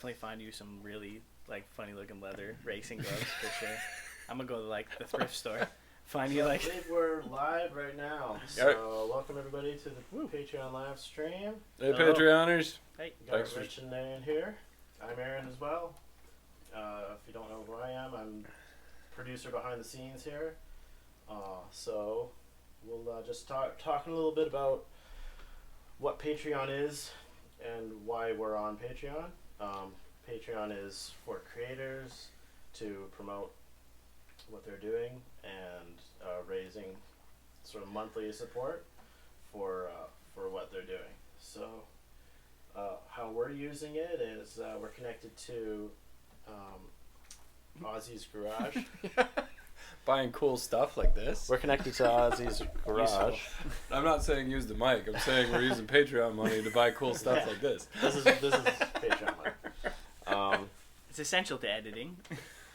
Definitely find you some really like funny looking leather racing gloves for sure. I'm gonna go to like the thrift store. Find you like. I believe we're live right now. So welcome everybody to the Patreon live stream. Hey Patreoners. Hey. Got Rich and Nan here. I'm Aaron as well. If you don't know who I am, I'm producer behind the scenes here. So we'll just talking a little bit about what Patreon is and why we're on Patreon. Patreon is for creators to promote what they're doing and raising sort of monthly support for what they're doing. So how we're using it is we're connected to Ozzy's Garage. Buying cool stuff like this. We're connected to Ozzy's Garage. I'm not saying use the mic. I'm saying we're using Patreon money to buy cool stuff like this. This is Patreon money. It's essential to editing.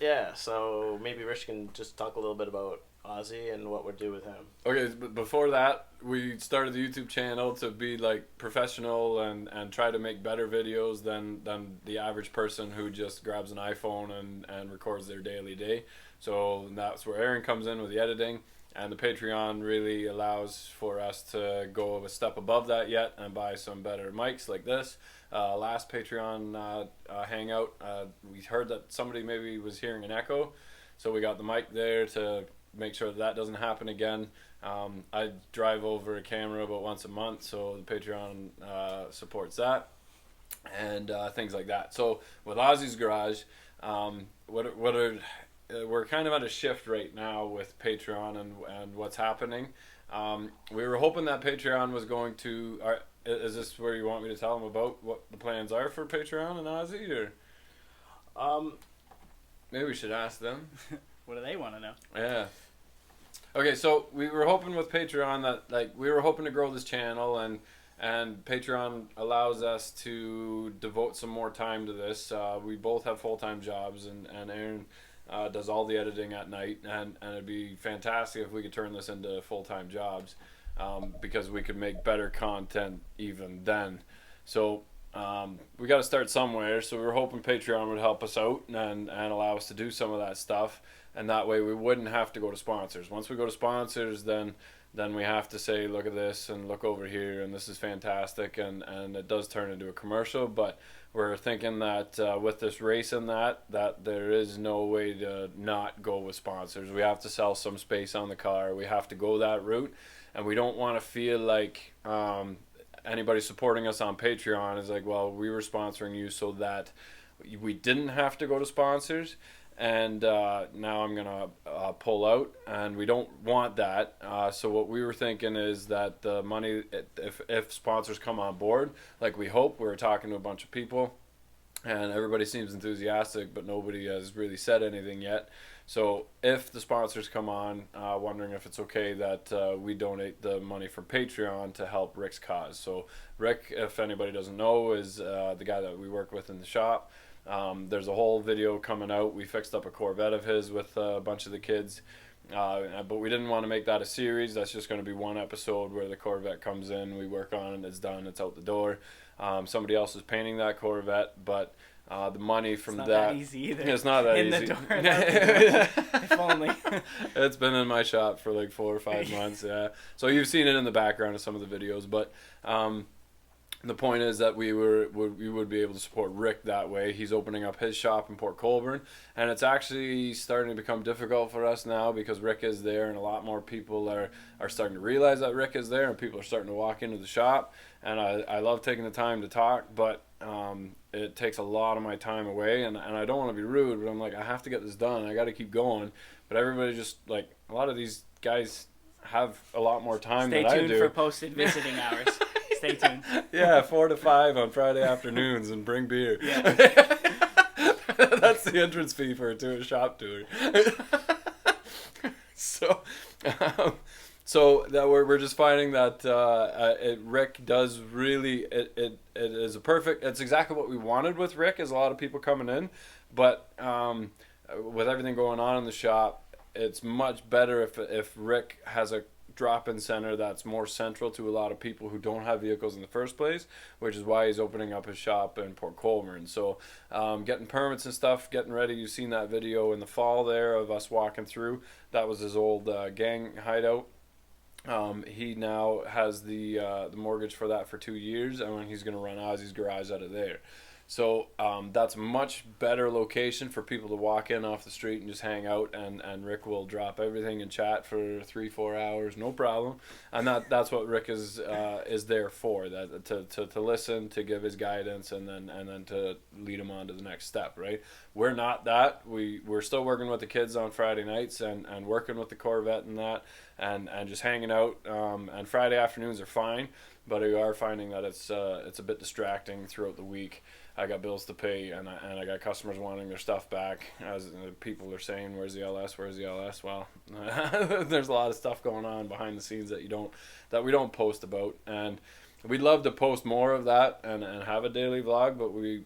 Yeah, so maybe Rich can just talk a little bit about Ozzy and what we'll do with him. Okay, but before that, we started the YouTube channel to be like professional and try to make better videos than the average person who just grabs an iPhone and records their daily day. So that's where Aaron comes in with the editing, and the Patreon really allows for us to go a step above that yet and buy some better mics like this. Last Patreon Hangout, we heard that somebody maybe was hearing an echo, so we got the mic there to make sure that doesn't happen again. I drive over a camera about once a month, so the Patreon supports that and things like that. So with Ozzy's Garage, we're kind of at a shift right now with Patreon and what's happening. We were hoping that Patreon was going to... is this where you want me to tell them about what the plans are for Patreon and Ozzy? Or maybe we should ask them. What do they want to know? Yeah. Okay, so we were hoping with Patreon that we were hoping to grow this channel, and Patreon allows us to devote some more time to this. We both have full-time jobs, and Aaron does all the editing at night, and it'd be fantastic if we could turn this into full-time jobs, because we could make better content even then. So we got to start somewhere, so we were hoping Patreon would help us out and allow us to do some of that stuff, and that way we wouldn't have to go to sponsors. Once we go to sponsors, then we have to say, look at this and look over here, and this is fantastic, and it does turn into a commercial. But we're thinking that with this race and that there is no way to not go with sponsors. We have to sell some space on the car. We have to go that route, and we don't want to feel like anybody supporting us on Patreon is like, well, we were sponsoring you so that we didn't have to go to sponsors, and now I'm gonna pull out, and we don't want that. So what we were thinking is that the money, if sponsors come on board, like we hope, we're talking to a bunch of people, and everybody seems enthusiastic, but nobody has really said anything yet. So if the sponsors come on, wondering if it's okay that we donate the money from Patreon to help Rick's cause. So Rick, if anybody doesn't know, is the guy that we work with in the shop. There's a whole video coming out. We fixed up a Corvette of his with a bunch of the kids, but we didn't want to make that a series. That's just going to be one episode where the Corvette comes in, we work on it, it's done, it's out the door. Somebody else is painting that Corvette, but the money from it's not that easy either. It's not that in easy. The door, if only. It's been in my shop for like 4 or 5 months. Yeah, so you've seen it in the background of some of the videos, but the point is that we would be able to support Rick that way. He's opening up his shop in Port Colborne, and it's actually starting to become difficult for us now because Rick is there, and a lot more people are starting to realize that Rick is there, and people are starting to walk into the shop. And I love taking the time to talk, but it takes a lot of my time away, and I don't want to be rude, but I'm like, I have to get this done. I got to keep going. But everybody just, like, a lot of these guys have a lot more time than I do. Stay tuned for posted visiting hours. Stay tuned. Yeah, 4 to 5 on Friday afternoons, and bring beer. Yeah. That's the entrance fee for a shop tour. So that we're just finding that Rick does really, it is a perfect, it's exactly what we wanted with Rick, is a lot of people coming in, but with everything going on in the shop, it's much better if Rick has a drop-in center that's more central to a lot of people who don't have vehicles in the first place, which is why he's opening up his shop in Port Colborne. So getting permits and stuff, getting ready. You've seen that video in the fall there of us walking through. That was his old gang hideout. He now has the mortgage for that for 2 years, and he's going to run Ozzy's garage out of there. So that's a much better location for people to walk in off the street and just hang out, and Rick will drop everything and chat for 3-4 hours, no problem. And that's what Rick is there for, that to listen, to give his guidance, and then to lead him on to the next step, right? We're not that. We're still working with the kids on Friday nights and working with the Corvette and that, and just hanging out. And Friday afternoons are fine, but we are finding that it's a bit distracting throughout the week. I got bills to pay, and I got customers wanting their stuff back. As people are saying, "Where's the LS? Where's the LS?" Well, there's a lot of stuff going on behind the scenes that we don't post about, and we'd love to post more of that and have a daily vlog, but we've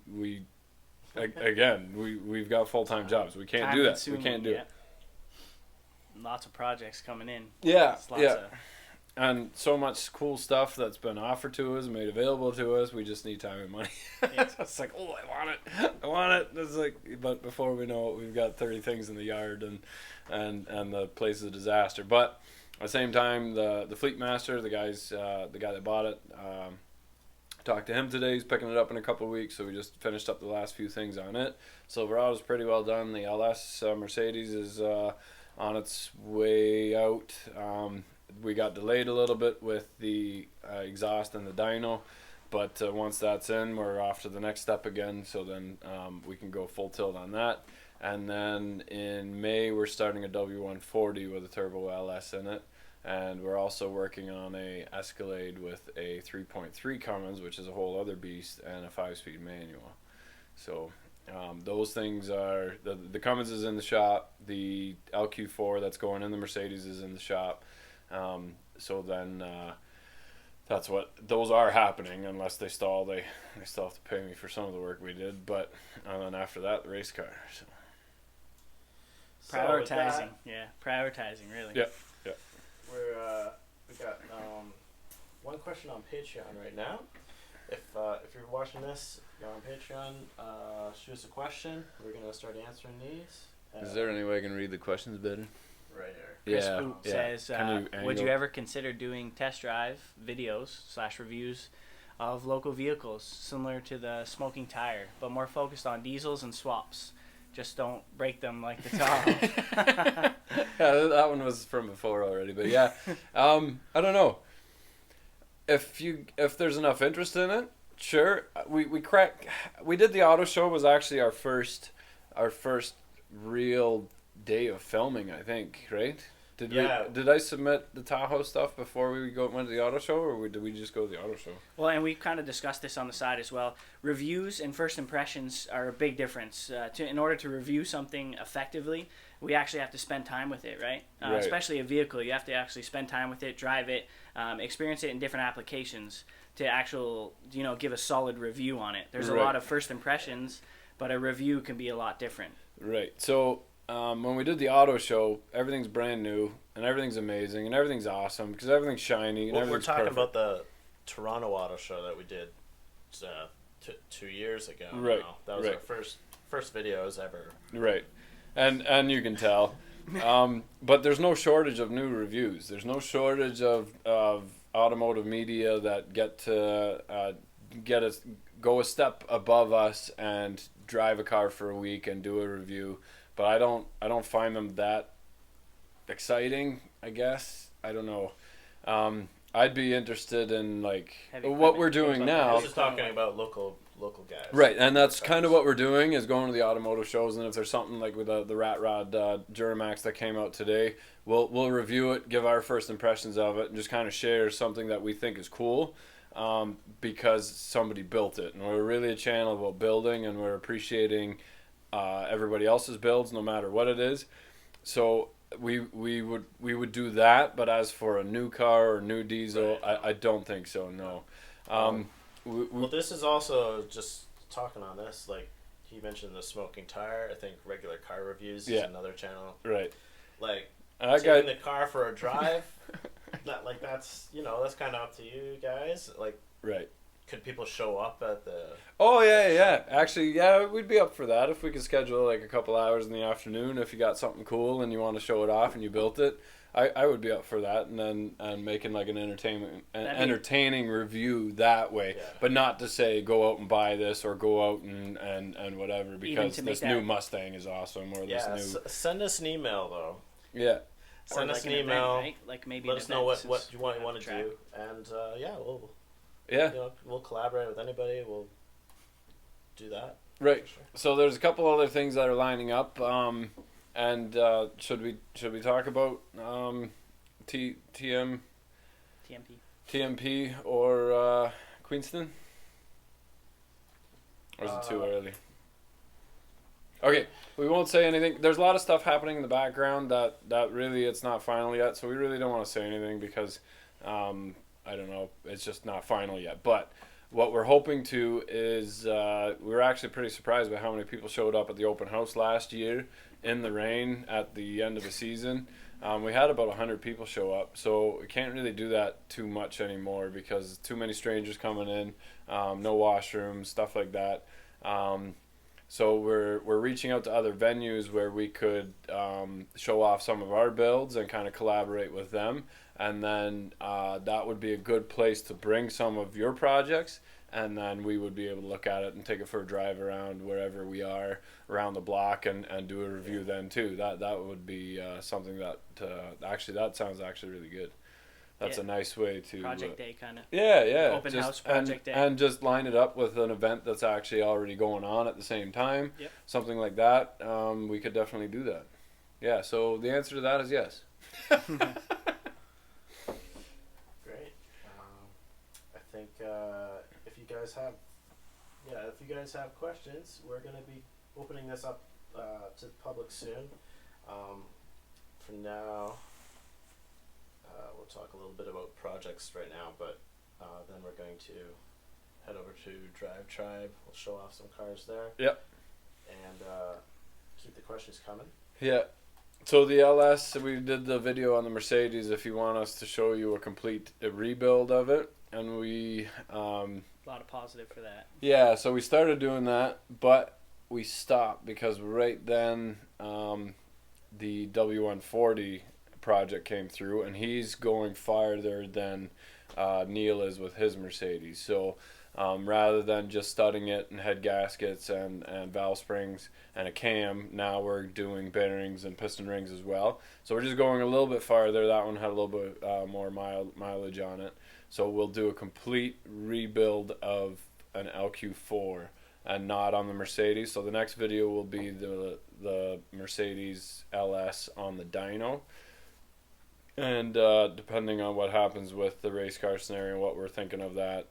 got full-time jobs. We can't do that. We can't do it. Lots of projects coming in. Yeah, and so much cool stuff that's been offered to us, made available to us. We just need time and money. Yeah. It's like, oh, I want it. It's like, but before we know it, we've got 30 things in the yard, and the place is a disaster. But at the same time, the Fleet Master, the guy that bought it, talked to him today. He's picking it up in a couple of weeks, so we just finished up the last few things on it. Silverado's pretty well done. The LS Mercedes is on its way out. We got delayed a little bit with the exhaust and the dyno, but once that's in, we're off to the next step again, so then we can go full tilt on that. And then in May, we're starting a W140 with a turbo LS in it, and we're also working on a Escalade with a 3.3 Cummins, which is a whole other beast, and a 5-speed manual. So those things are, the Cummins is in the shop, the LQ4 that's going in the Mercedes is in the shop. So then those are happening unless they stall. They still have to pay me for some of the work we did, but and then after that, the race car. So. Prioritizing, really. Yeah. We got one question on Patreon right now. If you're watching this, you're on Patreon, shoot us a question. We're gonna start answering these. Is there any way I can read the questions better? Right here. Chris Boot says, would you ever consider doing test drive videos / reviews of local vehicles similar to the Smoking Tire, but more focused on diesels and swaps? Just don't break them like the Tahoe. Yeah, that one was from before already, but yeah. I don't know. If there's enough interest in it, sure. We did the auto show, was actually our first real day of filming, I think, right? Did I submit the Tahoe stuff before we went to the auto show, or did we just go to the auto show? Well, and we kind of discussed this on the side as well. Reviews and first impressions are a big difference. In order to review something effectively, we actually have to spend time with it, right? Right. Especially a vehicle, you have to actually spend time with it, drive it, experience it in different applications to give a solid review on it. There's a lot of first impressions, but a review can be a lot different. Right. So when we did the auto show, everything's brand new and everything's amazing and everything's awesome because everything's shiny and everything's we're talking perfect. about the Toronto auto show that we did 2 years ago. Right. Now. That was our first videos ever. Right. And you can tell. But there's no shortage of new reviews. There's no shortage of automotive media that go a step above us and drive a car for a week and do a review. But I don't find them that exciting, I guess. I don't know. I'd be interested in what we're doing now. I was just talking about local guys. Right, and that's kind of what we're doing is going to the automotive shows, and if there's something like with the Rat Rod Duramax that came out today, we'll review it, give our first impressions of it, and just kind of share something that we think is cool because somebody built it. And we're really a channel about building, and we're appreciating everybody else's builds, no matter what it is. So we would do that, but as for a new car or new diesel, I don't think so. No. Well, this is also just talking on this. Like he mentioned, the Smoking Tire. I think regular car reviews is another channel. Right. Taking the car for a drive. that's that's kind of up to you guys. Like, right. Could people show up at the? Oh yeah. Actually, yeah, we'd be up for that if we could schedule like a couple hours in the afternoon. If you got something cool and you want to show it off and you built it, I would be up for that. And making like an entertaining review that way, but not to say go out and buy this or go out and whatever, because this new Mustang is awesome, or this new. Send us an email though. Yeah. Send us an email. Event, right? Like maybe let us know what you want to do, and we'll collaborate with anybody. We'll do that. Right. Sure. So there's a couple other things that are lining up. And should we talk about TMP or Queenston? Or is it too early? Okay, we won't say anything. There's a lot of stuff happening in the background that really it's not final yet, so we really don't want to say anything because I don't know, it's just not final yet. But what we're hoping to is we were actually pretty surprised by how many people showed up at the open house last year in the rain at the end of the season. We had about 100 people show up, so we can't really do that too much anymore because too many strangers coming in, no washrooms, stuff like that. So we're reaching out to other venues where we could show off some of our builds and kind of collaborate with them. And then that would be a good place to bring some of your projects, and then we would be able to look at it and take it for a drive around wherever we are around the block and do a review then too. That would be something that actually, that sounds actually really good. That's a nice way to project day kind of. Yeah. Open house project day. And just line it up with an event that's actually already going on at the same time. Yep. Something like that. We could definitely do that. Yeah. So the answer to that is yes. Great. I think if you guys have questions, we're gonna be opening this up to the public soon. For now. We'll talk a little bit about projects right now, but then we're going to head over to Drive Tribe. We'll show off some cars there. Yep. And keep the questions coming. Yeah. So the LS, we did the video on the Mercedes if you want us to show you a complete rebuild of it. And we... a lot of positive for that. Yeah, so we started doing that, but we stopped because right then the W140 project came through, and he's going farther than Neil is with his Mercedes. So rather than just studding it and head gaskets and valve springs and a cam, now we're doing bearings and piston rings as well. So we're just going a little bit farther. That one had a little bit more mileage on it. So we'll do a complete rebuild of an LQ4 and not on the Mercedes. So the next video will be the Mercedes LS on the dyno. And depending on what happens with the race car scenario, what we're thinking of that,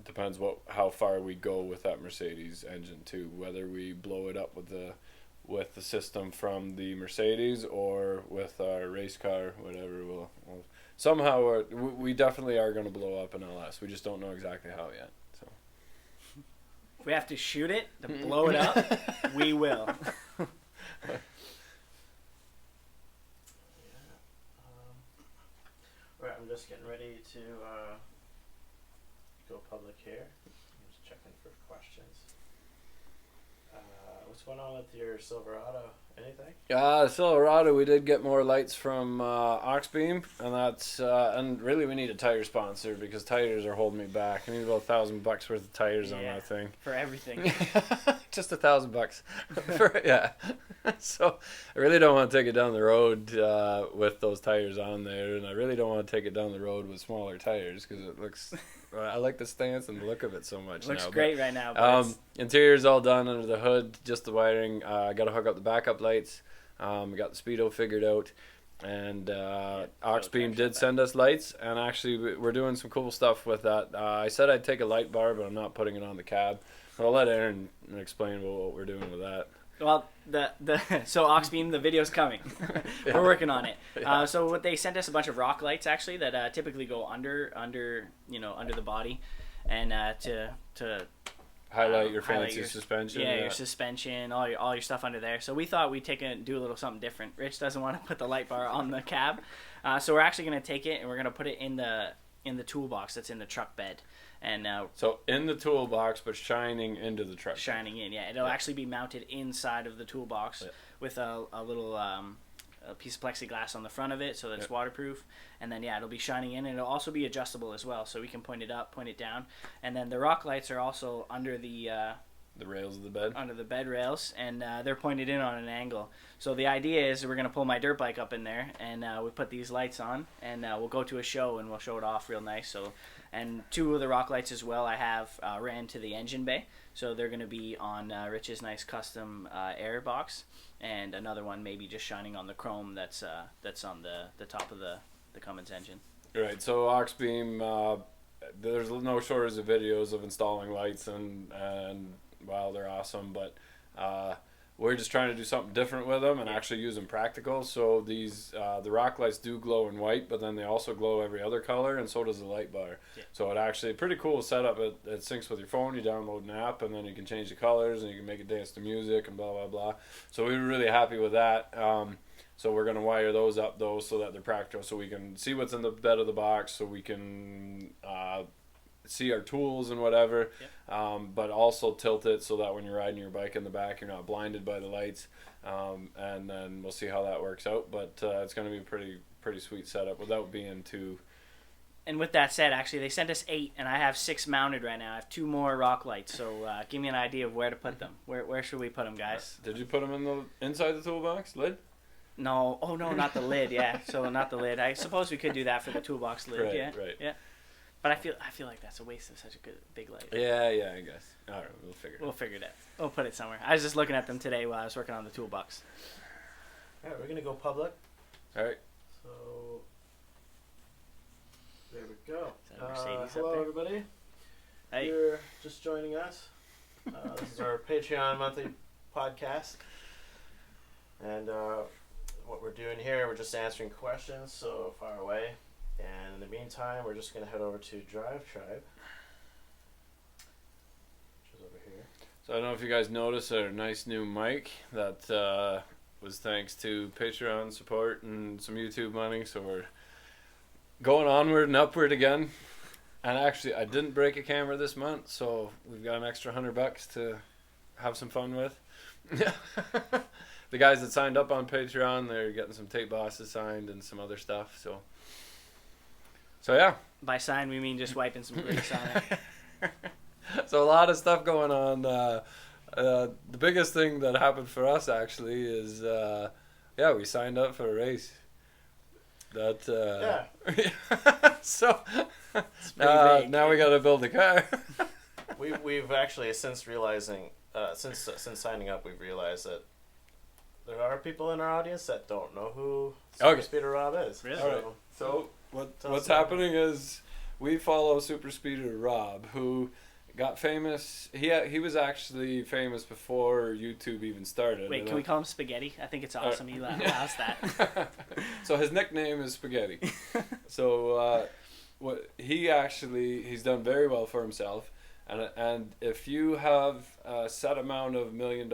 depends how far we go with that Mercedes engine too. Whether we blow it up with the system from the Mercedes or with our race car, whatever. We'll somehow we definitely are going to blow up an LS. We just don't know exactly how yet. So if we have to shoot it to blow it up, we will. Right, I'm just getting ready to go public here. I'm just checking for questions. What's going on with your Silverado? Anything? Silverado, we did get more lights from Auxbeam, and that's and really we need a tire sponsor because tires are holding me back. I need about $1,000 worth of tires on that thing. For everything. Just $1,000. Yeah. So I really don't want to take it down the road with those tires on there, and I really don't want to take it down the road with smaller tires because it looks. I like the stance and the look of it so much. Looks great right now. Interior's all done under the hood, just the wiring. I got to hook up the backup lights. We got the speedo figured out, and Auxbeam did send us lights, and actually we're doing some cool stuff with that. I said I'd take a light bar, but I'm not putting it on the cab. I'll let Aaron explain what we're doing with that. Well, so Auxbeam, the video's coming. We're working on it. Yeah. So what they sent us a bunch of rock lights actually that typically go under the body, and to highlight your fancy suspension. Yeah, your suspension, all your stuff under there. So we thought we'd do a little something different. Rich doesn't want to put the light bar on the cab, So we're actually going to take it and we're going to put it in the toolbox that's in the truck bed. And so in the toolbox, but shining into the truck. Shining in, yeah. It'll actually be mounted inside of the toolbox with a little a piece of plexiglass on the front of it so that it's waterproof. And then, it'll be shining in. And it'll also be adjustable as well, so we can point it up, point it down. And then the rock lights are also under the rails of the bed? Under the bed rails, and they're pointed in on an angle. So the idea is we're going to pull my dirt bike up in there, and we put these lights on, and we'll go to a show, and we'll show it off real nice. So, and 2 of the rock lights as well I have ran to the engine bay. So they're going to be on Rich's nice custom air box, and another one maybe just shining on the chrome that's on the top of the Cummins engine. Right, so Auxbeam, there's no shortage of videos of installing lights, and wow, they're awesome, but we're just trying to do something different with them and actually use them practical. So these the rock lights do glow in white, but then they also glow every other color, and so does the light bar. So it actually pretty cool setup. It syncs with your phone. You download an app, and then you can change the colors, and you can make it dance to music and blah blah blah. So we were really happy with that. So we're gonna wire those up though, so that they're practical, so we can see what's in the bed of the box, so we can see our tools and whatever, but also tilt it so that when you're riding your bike in the back, you're not blinded by the lights, and then we'll see how that works out. But it's going to be a pretty sweet setup without being too. And with that said, actually, they sent us 8, and I have 6 mounted right now. I have 2 more rock lights, so give me an idea of where to put them. Where should we put them, guys? Did you put them in the inside the toolbox lid? No. Oh no, not the lid. Yeah, so not the lid. I suppose we could do that for the toolbox lid. Right. Yeah. But I feel like that's a waste of such a good big light. Yeah, I guess. All right, we'll figure it out. We'll put it somewhere. I was just looking at them today while I was working on the toolbox. All right, we're gonna go public. All right. So there we go. Is that Mercedes hello, up there? everybody. Hey. You're just joining us. This is our Patreon monthly podcast, and what we're doing here, we're just answering questions so far away. And in the meantime, we're just going to head over to Drive Tribe, which is over here. So I don't know if you guys noticed our nice new mic that was thanks to Patreon support and some YouTube money. So we're going onward and upward again. And actually, I didn't break a camera this month, so we've got an extra $100 to have some fun with. The guys that signed up on Patreon, they're getting some tape bosses signed and some other stuff. So yeah. By sign, we mean just wiping some grease on it. So a lot of stuff going on. The biggest thing that happened for us actually is, we signed up for a race. So now we got to build a car. We've actually since realizing since signing up, we've realized that there are people in our audience that don't know who superspeederRob is. Really? All right. So what's happening is we follow SuperSpeederRob, who got famous. He was actually famous before YouTube even started. Wait, can we call him Spaghetti? I think it's awesome. He allows that. So his nickname is Spaghetti. So he's done very well for himself. And if you have a set amount of $1 million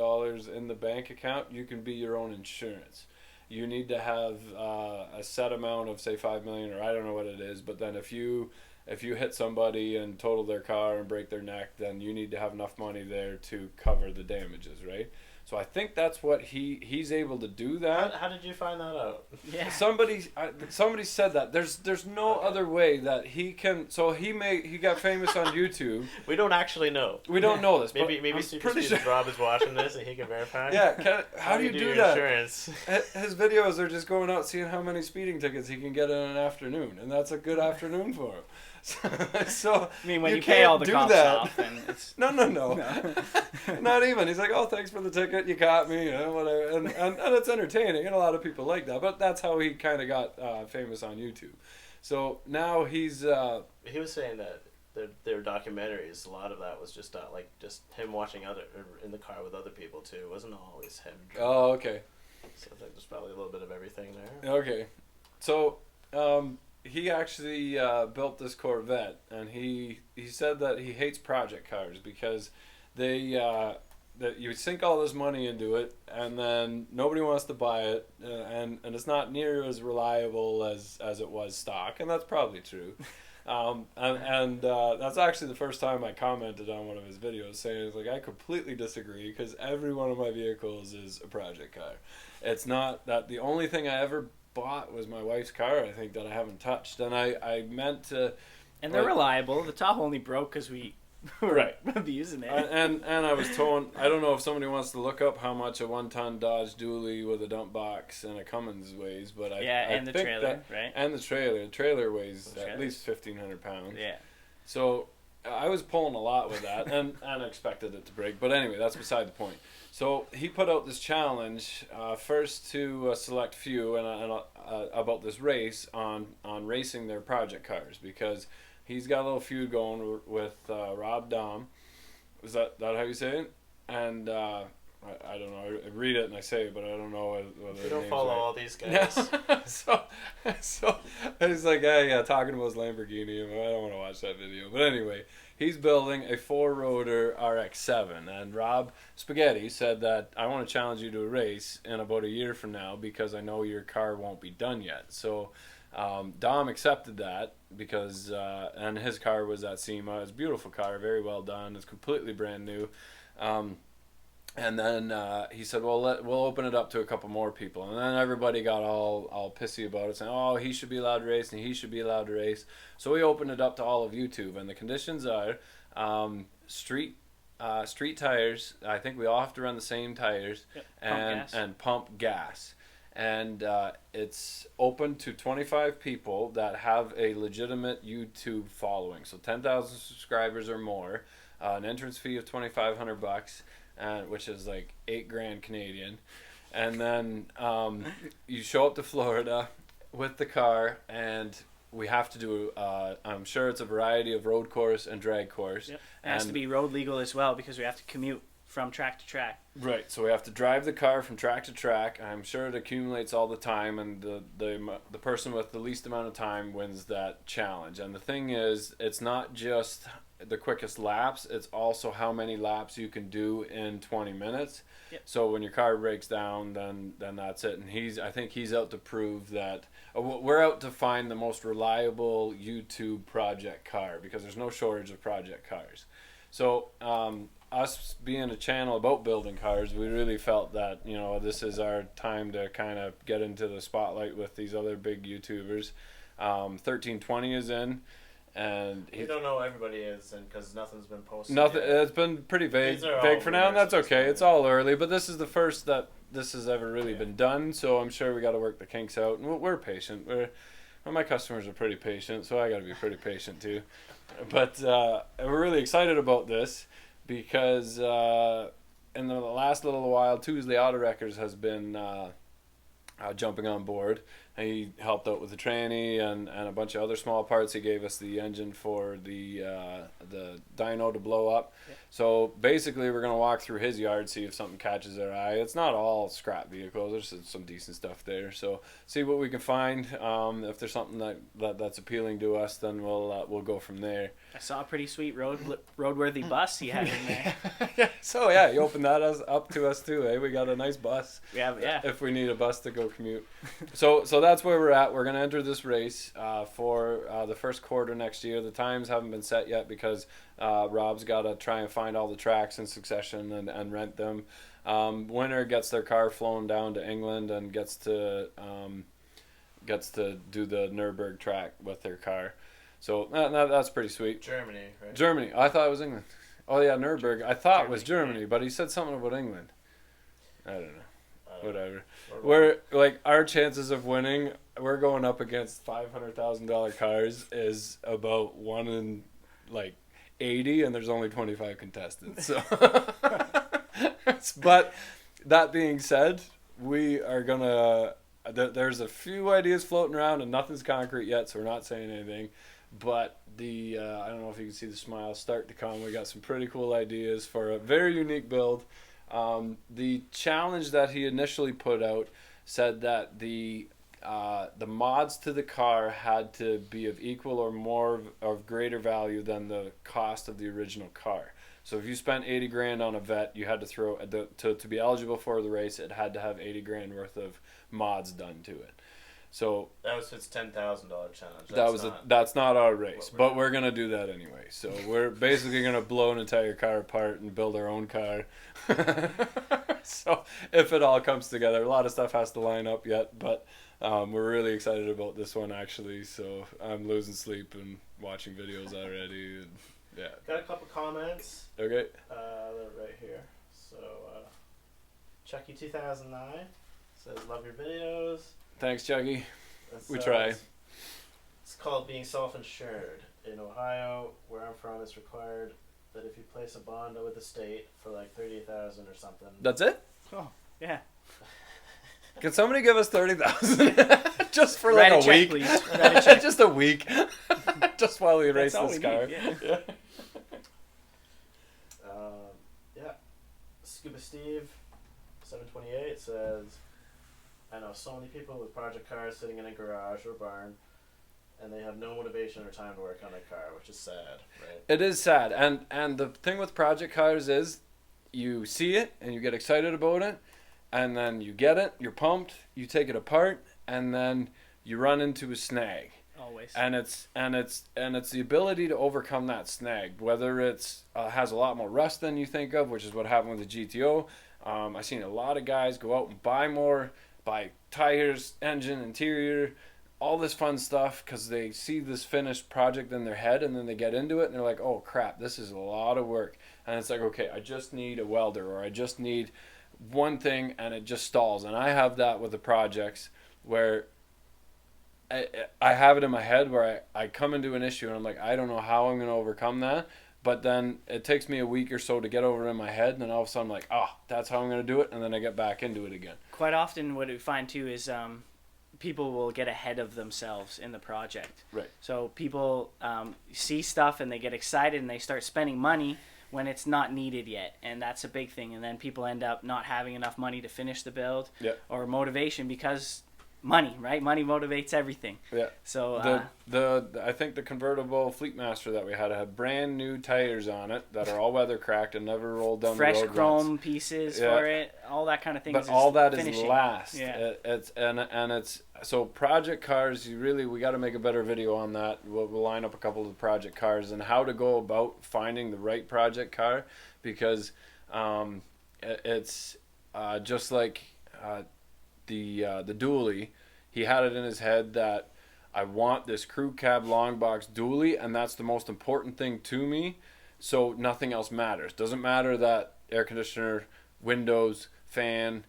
in the bank account, you can be your own insurance. You need to have a set amount of, say, $5 million, or I don't know what it is. But then if you hit somebody and total their car and break their neck, then you need to have enough money there to cover the damages, right? So I think that's what he's able to do that. How did you find that out? Yeah. Somebody said that there's no other way that he can. So he got famous on YouTube. We don't actually know. We don't know this. Maybe SuperSpeederRob is watching this and he can verify. Yeah. How do you do that? Insurance? His videos are just going out seeing how many speeding tickets he can get in an afternoon, and that's a good afternoon for him. So I mean, when you pay all the cops off, and it's no. Not even. He's like, oh, thanks for the ticket, you caught me, whatever, and it's entertaining, and a lot of people like that. But that's how he kind of got famous on YouTube. So now he's. He was saying that their documentaries, a lot of that was just him watching in the car with other people too. It wasn't always him. Oh, okay. So I think there's probably a little bit of everything there. Okay, so. He actually built this Corvette, and he said that he hates project cars because they that you sink all this money into it, and then nobody wants to buy it, and it's not near as reliable as it was stock, and that's probably true. That's actually the first time I commented on one of his videos, saying it's like, I completely disagree, because every one of my vehicles is a project car. It's not that the only thing I ever bought was my wife's car, I think, that I haven't touched, and I meant to. And they're reliable. The Tahoe only broke because we were abusing it. And I was told, I don't know if somebody wants to look up how much a 1-ton Dodge dually with a dump box and a Cummins weighs, but and the trailer, right? And the trailer weighs at least 1,500 pounds. Yeah. So I was pulling a lot with that, and expected it to break. But anyway, that's beside the point. So he put out this challenge, first to a select few, and about this race on racing their project cars, because he's got a little feud going with Rob Dom. Is that how you say it? And I don't know. I read it and I say it, but I don't know whether you don't follow right. all these guys. so he's like, yeah, talking about his Lamborghini. I don't want to watch that video. But anyway, he's building a 4-rotor RX-7, and Rob Spaghetti said that, I want to challenge you to a race in about a year from now, because I know your car won't be done yet. So Dom accepted that, because and his car was at SEMA. It's a beautiful car, very well done. It's completely brand new. And then he said, well, we'll open it up to a couple more people. And then everybody got all pissy about it, saying, oh, he should be allowed to race, and he should be allowed to race. So we opened it up to all of YouTube, and the conditions are street tires. I think we all have to run the same tires, and pump gas. And it's open to 25 people that have a legitimate YouTube following, so 10,000 subscribers or more. An entrance fee of $2,500, which is like $8,000 Canadian, and then you show up to Florida with the car, and we have to do. I'm sure it's a variety of road course and drag course. Yep. It has to be road legal as well, because we have to commute from track to track. Right, so we have to drive the car from track to track. I'm sure it accumulates all the time, and the person with the least amount of time wins that challenge. And the thing is, it's not just the quickest laps, it's also how many laps you can do in 20 minutes. Yep. So when your car breaks down, then that's it. And I think he's out to prove that we're out to find the most reliable YouTube project car, because there's no shortage of project cars. So us being a channel about building cars, we really felt that, you know, this is our time to kind of get into the spotlight with these other big YouTubers. 1320 is in, and you don't know everybody is, and because nothing's been posted. Nothing. Yet. It's been pretty vague for now, and that's okay. It's all early, but this is the first that this has ever really been done. So I'm sure we got to work the kinks out, and we're patient. My customers are pretty patient, so I got to be pretty patient too. But we're really excited about this, because in the last little while, Tuesday Auto Wreckers has been jumping on board. He helped out with the tranny and a bunch of other small parts. He gave us the engine for the dyno to blow up. Yep. So basically, we're going to walk through his yard, see if something catches our eye. It's not all scrap vehicles. There's some decent stuff there. So see what we can find. If there's something that's appealing to us, then we'll go from there. I saw a pretty sweet roadworthy bus he had in there. Yeah. So yeah, you opened that up to us too. We got a nice bus. Yeah. If we need a bus to go commute. So that's where we're at. We're going to enter this race for the first quarter next year. The times haven't been set yet, because Rob's got to try and find all the tracks in succession and rent them. Winner gets their car flown down to England and gets to do the Nürburgring track with their car. So that's pretty sweet. Germany, right? Germany. I thought it was England. Oh yeah, Nürburgring. I thought it was Germany, but he said something about England. I don't know. Whatever. We're like, our chances of winning, we're going up against $500,000 cars is about 1 in like 80, and there's only 25 contestants. So, but that being said, we are gonna. There's a few ideas floating around, and nothing's concrete yet, so we're not saying anything. But I don't know if you can see the smile start to come. We got some pretty cool ideas for a very unique build. The challenge that he initially put out said that the mods to the car had to be of equal or more of greater value than the cost of the original car. So if you spent 80 grand on a vet, you had to throw to be eligible for the race. It had to have 80 grand worth of mods done to it. So that was his $10,000 challenge. That's not our race, but we're gonna do that anyway. So we're basically gonna blow an entire car apart and build our own car. So if it all comes together, a lot of stuff has to line up yet, but we're really excited about this one actually. So I'm losing sleep and watching videos already. And, yeah. Got a couple comments. Okay. They're right here. So ChuckE2009 says, "Love your videos." Thanks, Chuggy. We try. It's called being self-insured. In Ohio, where I'm from, it's required that if you place a bond with the state for like $30,000 or something. That's it? Oh, yeah. Can somebody give us 30,000 just for like a week? Please. Just a week, just while we race this car. Yeah. Yeah. Scuba Steve 728 says, "I know so many people with project cars sitting in a garage or barn, and they have no motivation or time to work on their car, which is sad, right?" It is sad, and the thing with project cars is, you see it and you get excited about it, and then you get it, you're pumped, you take it apart, and then you run into a snag. Always. And it's the ability to overcome that snag, whether it's has a lot more rust than you think of, which is what happened with the GTO. I've seen a lot of guys go out and buy tires, engine, interior, all this fun stuff because they see this finished project in their head, and then they get into it and they're like, oh crap, this is a lot of work. And it's like, okay, I just need a welder, or I just need one thing, and it just stalls. And I have that with the projects where I have it in my head where I come into an issue and I'm like, I don't know how I'm going to overcome that. But then it takes me a week or so to get over it in my head, and then all of a sudden I'm like, oh, that's how I'm going to do it, and then I get back into it again. Quite often what we find too is people will get ahead of themselves in the project. Right. So people see stuff and they get excited and they start spending money when it's not needed yet, and that's a big thing. And then people end up not having enough money to finish the build, or motivation, because money, right? Money motivates everything. Yeah. So I think the convertible Fleetmaster that we had brand new tires on it that are all weather cracked and never rolled down the road. Fresh chrome pieces for it, all that kind of thing. But all that finishing. Is last. Yeah. It's so project cars. We got to make a better video on that. We'll line up a couple of the project cars and how to go about finding the right project car, because it's just like. The dually, he had it in his head that I want this crew cab long box dually, and that's the most important thing to me, so nothing else matters. Doesn't matter that air conditioner, windows, fan,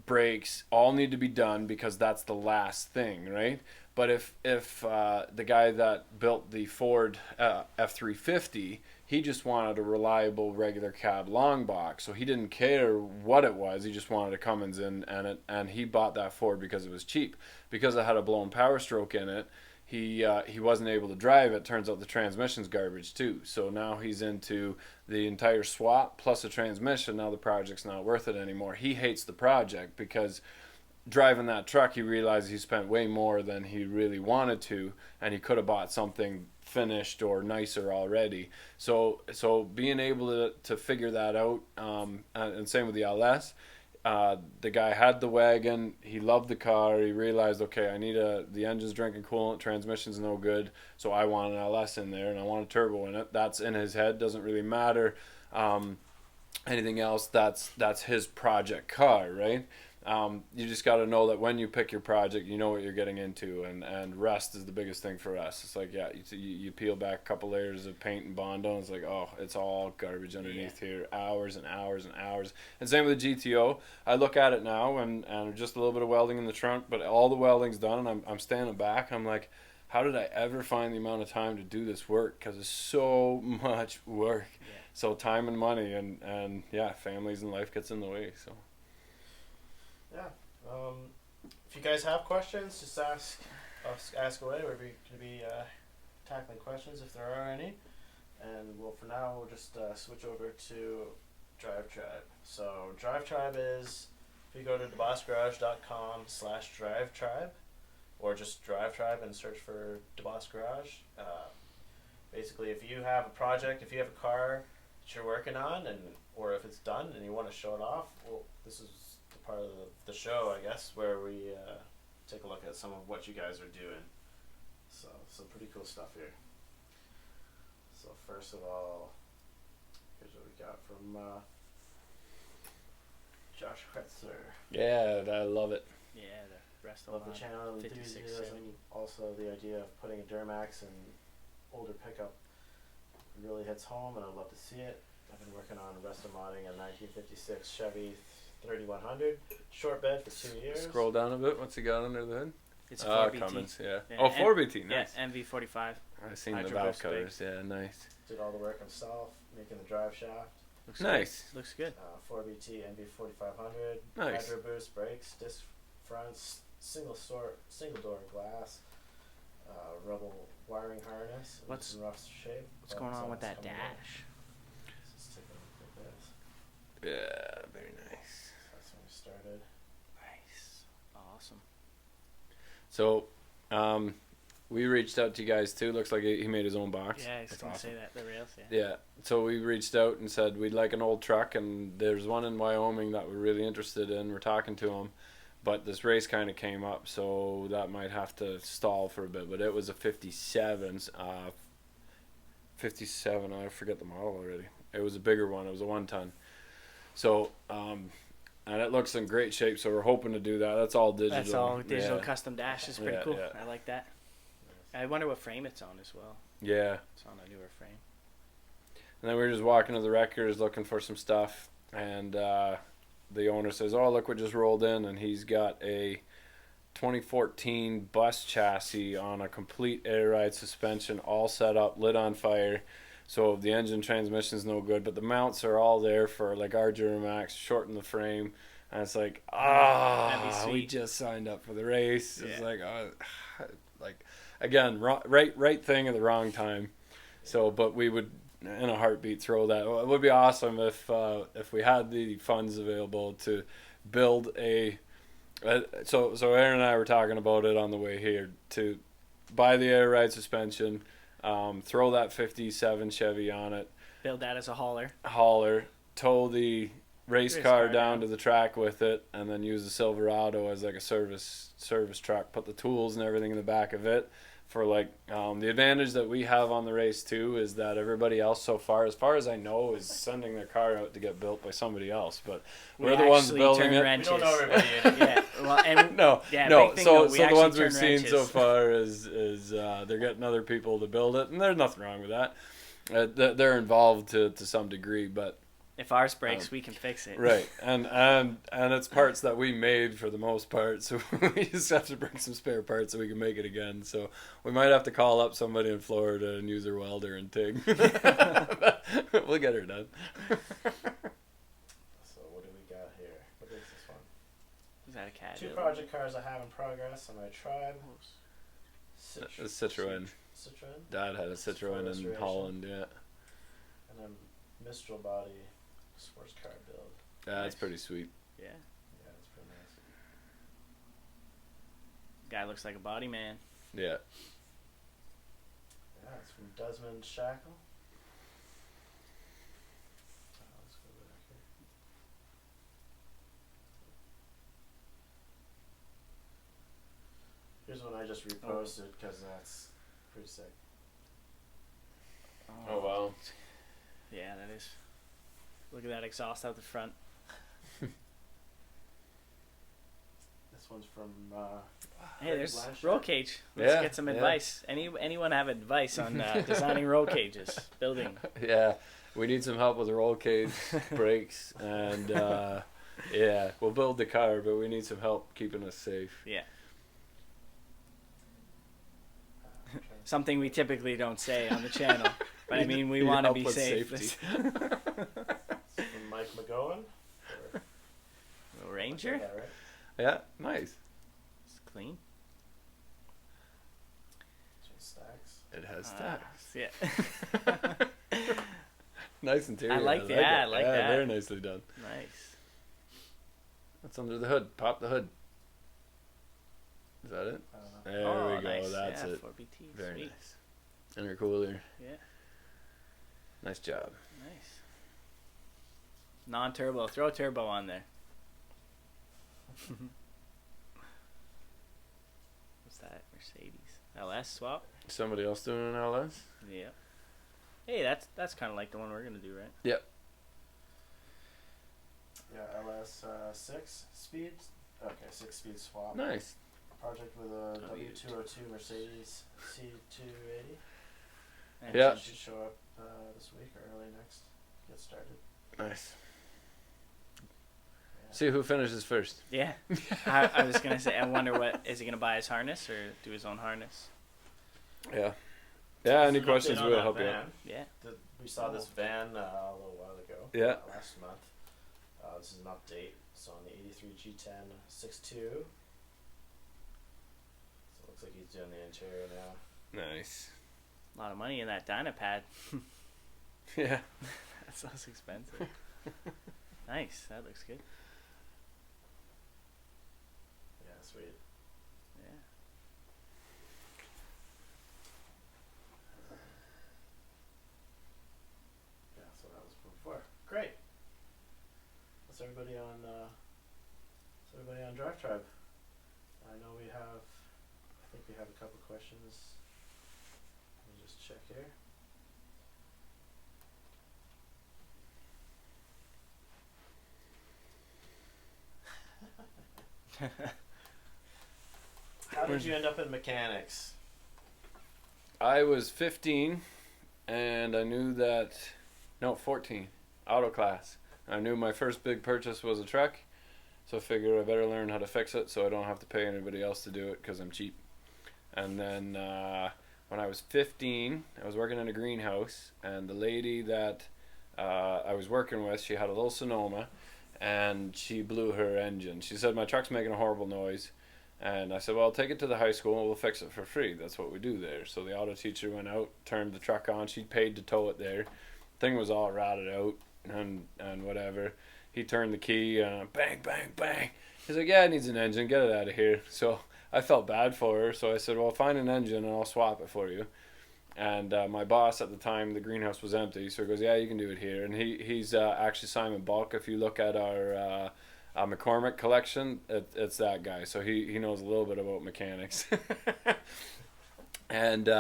brakes all need to be done, because that's the last thing, right? But if the guy that built the Ford F-350, he just wanted a reliable regular cab long box, so he didn't care what it was. He just wanted a Cummins and he bought that Ford because it was cheap. Because it had a blown power stroke in it, he wasn't able to drive it. Turns out the transmission's garbage too. So now he's into the entire swap plus a transmission. Now the project's not worth it anymore. He hates the project because driving that truck, he realized he spent way more than he really wanted to, and he could have bought something finished or nicer already. So being able to figure that out, and same with the LS. The guy had the wagon, he loved the car, he realized, okay, I need the engine's drinking coolant, transmission's no good, so I want an LS in there and I want a turbo in it. That's in his head, doesn't really matter anything else. That's his project car, right? You just got to know that when you pick your project, you know what you're getting into, and rust is the biggest thing for us. It's like, you peel back a couple layers of paint and Bondo, and it's like, oh, it's all garbage underneath here, hours and hours and hours. And same with the GTO. I look at it now, and just a little bit of welding in the trunk, but all the welding's done, and I'm standing back, I'm like, how did I ever find the amount of time to do this work? Because it's so much work. Yeah. So time and money, and families and life gets in the way, so. Yeah. If you guys have questions, just ask away. We're going to be tackling questions if there are any. And for now, we'll just switch over to Drive Tribe. So Drive Tribe is, if you go to DEBOSSgarage.com/Drive Tribe, or just Drive Tribe and search for DEBOSS Garage. Basically, if you have a project, if you have a car you're working on, or if it's done and you want to show it off, well, this is the part of the show, I guess, where we take a look at some of what you guys are doing. So some pretty cool stuff here. So first of all, here's what we got from Josh Kretzer. Yeah, I love it. Yeah, the rest of Love the channel enthusiasm. Also, the idea of putting a Duramax in older pickup really hits home, and I'd love to see it. I've been working on restomodding a 1956 Chevy 3100 short bed for 2 years. Scroll down a bit. What's he got under the hood? It's 4BT. Cummins, yeah. Yeah, Oh, 4BT, nice. Yeah, MV45. I've seen the valve covers, yeah, nice. Did all the work himself, making the drive shaft. Looks nice. Good. Looks good. 4BT NV4500. Nice. Hydro boost brakes, disc fronts, single door glass, rubber wiring harness. What's in rough shape? What's going on with that dash? Let's take a look at this. Yeah, very nice. That's when we started. Nice. Awesome. So, we reached out to you guys too. Looks like he made his own box. Yeah, I was going to say that. The rails, yeah. Yeah. So we reached out and said we'd like an old truck, and there's one in Wyoming that we're really interested in. We're talking to him, but this race kind of came up, so that might have to stall for a bit. But it was a 57. 57. I forget the model already. It was a bigger one. It was a 1-ton. So, and it looks in great shape. So we're hoping to do that. That's all digital. That's all digital custom dash. Is pretty cool. Yeah. I like that. I wonder what frame it's on as well. Yeah. It's on a newer frame. And then we were just walking to the wreckers looking for some stuff, and the owner says, "Oh, look what just rolled in," and he's got a 2014 bus chassis on a complete air ride suspension, all set up, lit on fire. So the engine transmission's no good, but the mounts are all there for like our Duramax, shorten the frame. And it's like, we just signed up for the race. It's like, again, right thing at the wrong time. So, but we would, in a heartbeat, throw that. It would be awesome if we had the funds available to build a. So Aaron and I were talking about it on the way here, to buy the air ride suspension, throw that 57 Chevy on it, build that as a hauler, tow the race car down to the track with it, and then use the Silverado as like a service truck. Put the tools and everything in the back of it. For like the advantage that we have on the race too is that everybody else so far, as I know, is sending their car out to get built by somebody else. But we're the ones building it. We don't know everybody. Yeah. Well, and no. So the ones we've seen wrenches. so far is they're getting other people to build it, and there's nothing wrong with that. They're involved to some degree, but. If ours breaks, we can fix it. Right, and it's parts that we made for the most part, so we just have to bring some spare parts so we can make it again. So we might have to call up somebody in Florida and use their welder and TIG. We'll get her done. So what do we got here? What is this one? Is that a cat? 2 project cars I have in progress on my tribe. Citroen. Dad had a Citroen in Holland, yeah. And then Mistral body. Sports car build. Yeah, that's pretty sweet. Yeah. Yeah, it's pretty nice. Guy looks like a body man. Yeah. Yeah, it's from Desmond Shackle. Let's go back here. Here's one I just reposted because that's pretty sick. Oh wow. Yeah, that is. Look at that exhaust out the front. This one's from. Hey, there's roll cage. Let's get some advice. Anyone have advice on designing roll cages, building? Yeah, we need some help with the roll cage, brakes, and yeah, we'll build the car, but we need some help keeping us safe. Yeah. Something we typically don't say on the channel, but I mean we want to be safe. From Mike McGowan. Ranger? That right? Yeah, nice. It's clean. Stacks. It has stacks. Yeah. Nice interior. I like that. Very nicely done. Nice. What's under the hood? Pop the hood. Is that it? There we go. Nice. That's it. 4BT. Very Sweet. nice. Intercooler. Yeah. Nice job. Nice. Non-turbo. Throw a turbo on there. What's that? Mercedes LS swap. Somebody else doing an LS? Yeah. Hey, that's kind of like the one we're gonna do, right? Yep. Yeah, LS 6 speed. Okay, 6 speed swap. Nice. Project with a W202 Mercedes C280. Yeah. Should show up this week or early next. Get started. Nice. See who finishes first. Yeah. I was going to say, I wonder is he going to buy his harness or do his own harness? Yeah. Yeah, any questions, we'll help you out. Yeah. We saw this van a little while ago. Yeah. Last month. This is an update. So on the 83 G10 6.2. So it looks like he's doing the interior now. Nice. A lot of money in that Dynapad. Yeah. That sounds expensive. Nice. That looks good. Yeah, sweet. Yeah. Yeah, so that was before. Great. That's everybody on Drive Tribe. I know I think we have a couple questions. Let me just check here. How did you end up in mechanics? I was 15 and I knew 14, auto class. I knew my first big purchase was a truck, so I figured I better learn how to fix it so I don't have to pay anybody else to do it because I'm cheap. And then when I was 15, I was working in a greenhouse, and the lady that I was working with, she had a little Sonoma, and she blew her engine. She said, my truck's making a horrible noise. And I said, well, take it to the high school and we'll fix it for free. That's what we do there. So the auto teacher went out, turned the truck on. She paid to tow it there. Thing was all rotted out and whatever. He turned the key and bang, bang, bang. He's like, yeah, it needs an engine. Get it out of here. So I felt bad for her. So I said, well, find an engine and I'll swap it for you. And my boss at the time, the greenhouse was empty. So he goes, yeah, you can do it here. And he's actually Simon Bulk. If you look at our McCormick collection, it's that guy. So he knows a little bit about mechanics. And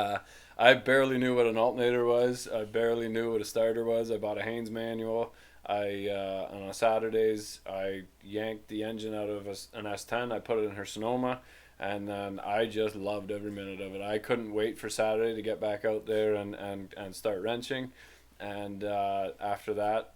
I barely knew what an alternator was. I barely knew what a starter was. I bought a Haynes manual. On Saturdays, I yanked the engine out of an S10. I put it in her Sonoma. And then I just loved every minute of it. I couldn't wait for Saturday to get back out there and start wrenching. And after that,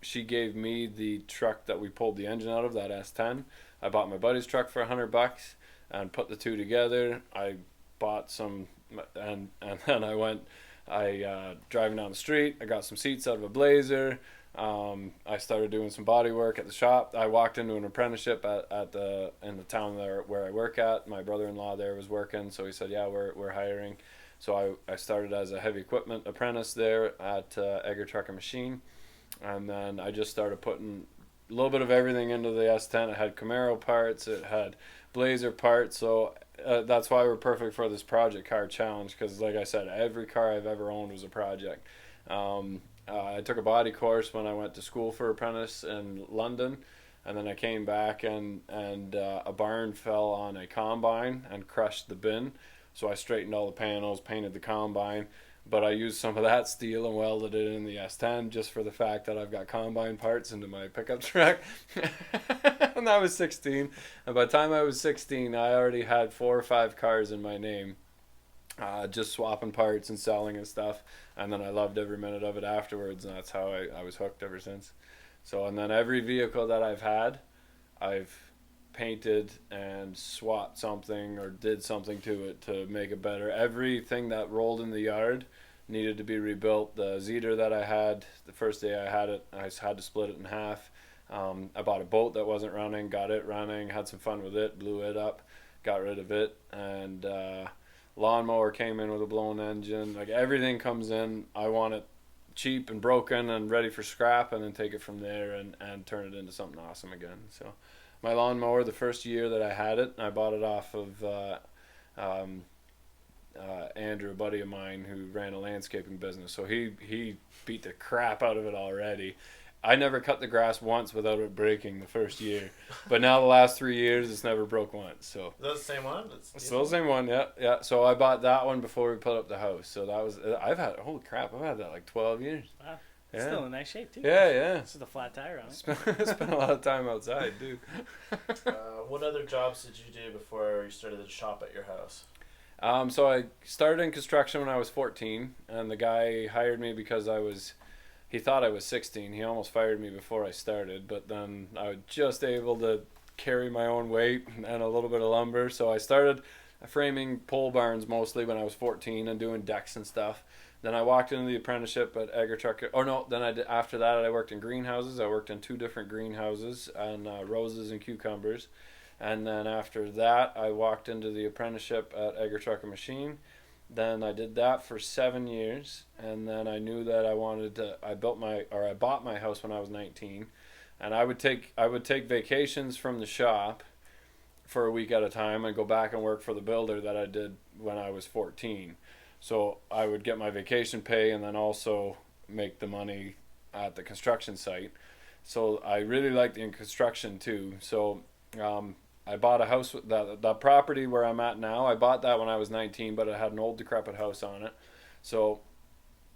she gave me the truck that we pulled the engine out of, that S10. I bought my buddy's truck for $100 and put the two together. I bought some, and then I went, driving down the street, I got some seats out of a Blazer. I started doing some body work at the shop. I walked into an apprenticeship in the town there where I work at. My brother-in-law there was working, so he said, yeah, we're hiring. So I started as a heavy equipment apprentice there at Egger Truck and Machine. And then I just started putting a little bit of everything into the S10. It had Camaro parts, it had Blazer parts, so that's why we're perfect for this project car challenge, because like I said, every car I've ever owned was a project. I took a body course when I went to school for apprentice in London, and then I came back and a barn fell on a combine and crushed the bin, so I straightened all the panels, painted the combine. But I used some of that steel and welded it in the S10 just for the fact that I've got combine parts into my pickup truck. And I was 16. And by the time I was 16, I already had 4 or 5 cars in my name, just swapping parts and selling and stuff. And then I loved every minute of it afterwards, and that's how I was hooked ever since. So, and then every vehicle that I've had, I've painted and swapped something or did something to it to make it better. Everything that rolled in the yard needed to be rebuilt. The Zetor that I had, the first day I had it, I had to split it in half. I bought a boat that wasn't running, got it running, had some fun with it, blew it up, got rid of it, and lawnmower came in with a blown engine. Like, everything comes in, I want it cheap and broken and ready for scrap, and then take it from there and turn it into something awesome again. So my lawnmower, the first year that I had it, I bought it off of Andrew, a buddy of mine who ran a landscaping business. So he beat the crap out of it already. I never cut the grass once without it breaking the first year. But now the last 3 years, it's never broke once. So that's the same one? It's still the same one, yeah. So I bought that one before we put up the house. So that was, holy crap, I've had that like 12 years. Wow. It's still in nice shape, too. Yeah. This is the flat tire on it. Spent a lot of time outside, dude. What other jobs did you do before you started the shop at your house? So I started in construction when I was 14, and the guy hired me because he thought I was 16. He almost fired me before I started, but then I was just able to carry my own weight and a little bit of lumber. So I started framing pole barns mostly when I was 14 and doing decks and stuff. Then I walked into the apprenticeship at after that I worked in greenhouses. I worked in 2 different greenhouses on roses and cucumbers. And then after that I walked into the apprenticeship at Egger Truck and Machine. Then I did that for 7 years, and then I knew that I bought my house when I was 19, and I would take vacations from the shop for a week at a time and go back and work for the builder that I did when I was 14. So I would get my vacation pay and then also make the money at the construction site. So I really liked in construction too. So I bought a house, the property where I'm at now. I bought that when I was 19, but it had an old decrepit house on it. So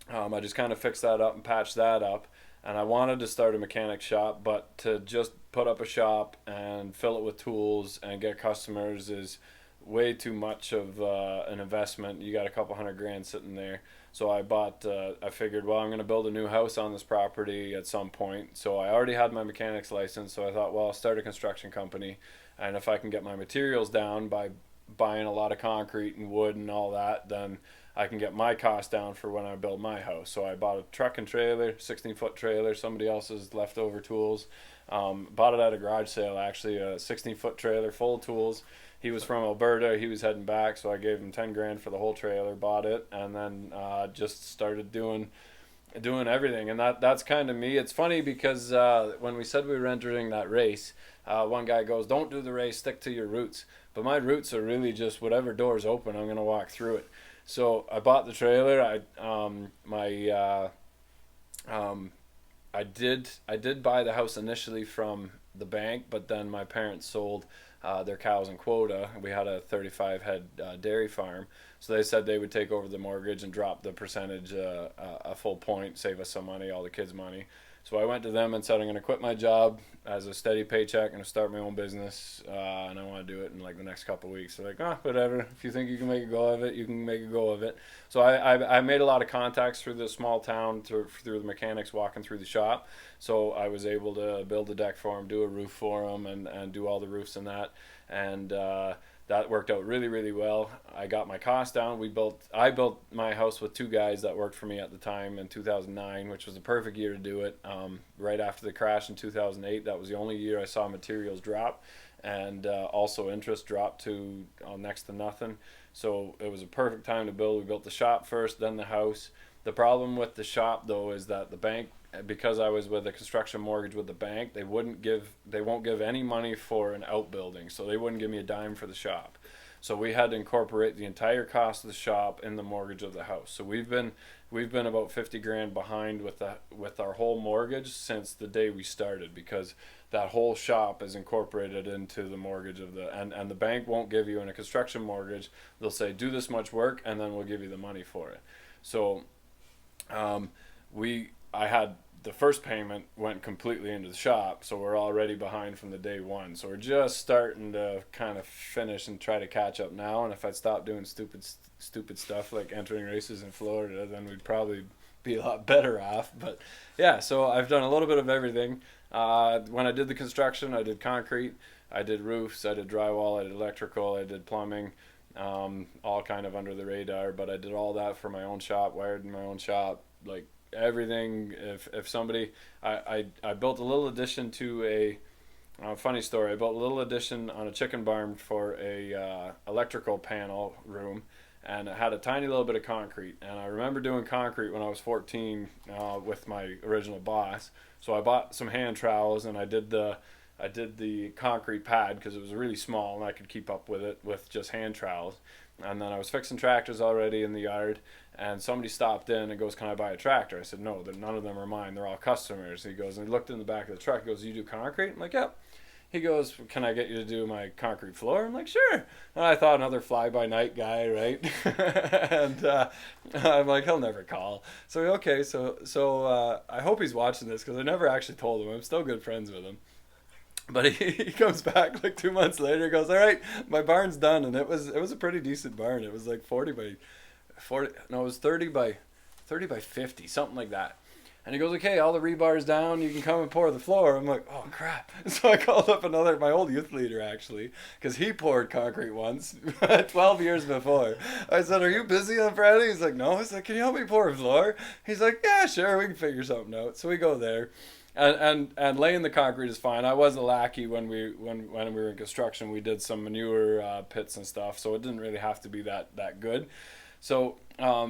I just kind of fixed that up and patched that up. And I wanted to start a mechanic shop, but to just put up a shop and fill it with tools and get customers is way too much of an investment. You got a couple $100,000 sitting there. So I figured, well, I'm going to build a new house on this property at some point. So I already had my mechanic's license. So I thought, well, I'll start a construction company. And if I can get my materials down by buying a lot of concrete and wood and all that, then I can get my cost down for when I build my house. So I bought a truck and trailer, 16-foot trailer, somebody else's leftover tools. Bought it at a garage sale, actually, a 16-foot trailer full of tools. He was from Alberta. He was heading back, so I gave him $10,000 for the whole trailer, bought it, and then just started doing everything. And that's kind of me. It's funny because when we said we were entering that race, one guy goes, "Don't do the race, stick to your roots." But my roots are really just whatever door's open, I'm going to walk through it. So I bought the trailer. I did buy the house initially from the bank, but then my parents sold their cows and quota. We had a 35 head dairy farm, so they said they would take over the mortgage and drop the percentage a full point, save us some money, all the kids' money. So I went to them and said, I'm going to quit my job as a steady paycheck, I'm going to start my own business, and I want to do it in like the next couple of weeks. So like, whatever. If you think you can make a go of it, you can make a go of it. So I made a lot of contacts through the small town, through the mechanics walking through the shop. So I was able to build a deck for them, do a roof for them, and do all the roofs and that. And that worked out really, really well. I got my cost down. I built my house with 2 guys that worked for me at the time in 2009, which was the perfect year to do it. Right after the crash in 2008, that was the only year I saw materials drop, and also interest dropped to next to nothing. So it was a perfect time to build. We built the shop first, then the house. The problem with the shop though is that the bank, because I was with a construction mortgage with the bank, they won't give any money for an outbuilding, so they wouldn't give me a dime for the shop. So we had to incorporate the entire cost of the shop in the mortgage of the house. So we've been about $50,000 behind with our whole mortgage since the day we started, because that whole shop is incorporated into the mortgage of and the bank won't give you in a construction mortgage. They'll say, do this much work and then we'll give you the money for it. So I had the first payment went completely into the shop, so we're already behind from the day one. So we're just starting to kind of finish and try to catch up now. And if I stopped doing stupid stuff like entering races in Florida, then we'd probably be a lot better off. But yeah, so I've done a little bit of everything. When I did the construction, I did concrete, I did roofs, I did drywall, I did electrical, I did plumbing. All kind of under the radar, but I did all that for my own shop, wired in my own shop, like everything. If somebody, I built a little addition to a funny story. I built a little addition on a chicken barn for a electrical panel room, and it had a tiny little bit of concrete. And I remember doing concrete when I was 14 with my original boss. So I bought some hand trowels and I did the I did the concrete pad because it was really small and I could keep up with it with just hand trowels. And then I was fixing tractors already in the yard, and somebody stopped in and goes, "Can I buy a tractor?" I said, "No, none of them are mine. They're all customers." He goes, and he looked in the back of the truck. He goes, "You do concrete?" I'm like, "Yep." He goes, "Can I get you to do my concrete floor?" I'm like, "Sure." And I thought another fly-by-night guy, right? And I'm like, he'll never call. So, okay, so I hope he's watching this because I never actually told him. I'm still good friends with him. But he comes back like 2 months later. He goes, "All right, my barn's done." And it was a pretty decent barn. It was like 40 by 40. No, it was 30 by 50, something like that. And he goes, "Okay, all the rebar's down. You can come and pour the floor." I'm like, "Oh crap!" So I called up my old youth leader actually, because he poured concrete once, 12 years before. I said, "Are you busy on Friday?" He's like, "No." I said, "Can you help me pour a floor?" He's like, "Yeah, sure. We can figure something out." So we go there. And laying the concrete is fine. I was a lackey when we were in construction. We did some manure pits and stuff, so it didn't really have to be that good. So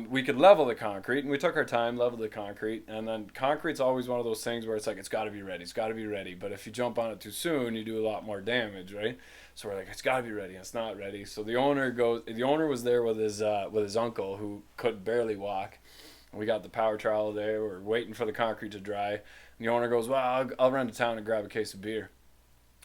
we could level the concrete, and we took our time, leveled the concrete, and then concrete's always one of those things where it's like, it's got to be ready. But if you jump on it too soon, you do a lot more damage, right? So we're like, it's got to be ready. It's not ready. So the owner was there with his uncle who could barely walk. We got the power trowel there. We're waiting for the concrete to dry. And the got, "Well, I'll run to town and grab a case of beer."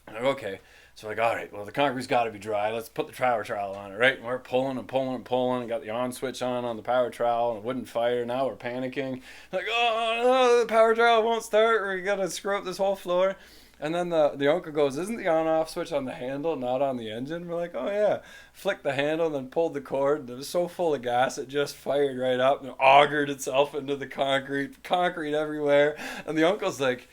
I'm like, "Okay." So like, all right, well, the concrete's got to be dry. Let's put the power trowel on it, right? And we're pulling and got the on switch on the power trowel, and it wouldn't fire. Now we're panicking. Like, "Oh, no, the power trowel won't start. We got to screw up this whole floor." And then the uncle goes, "Isn't the on-off switch on the handle, not on the engine?" We're like, "Oh, yeah." Flicked the handle, then pulled the cord. It was so full of gas, it just fired right up and augured itself into the concrete everywhere. And the uncle's like,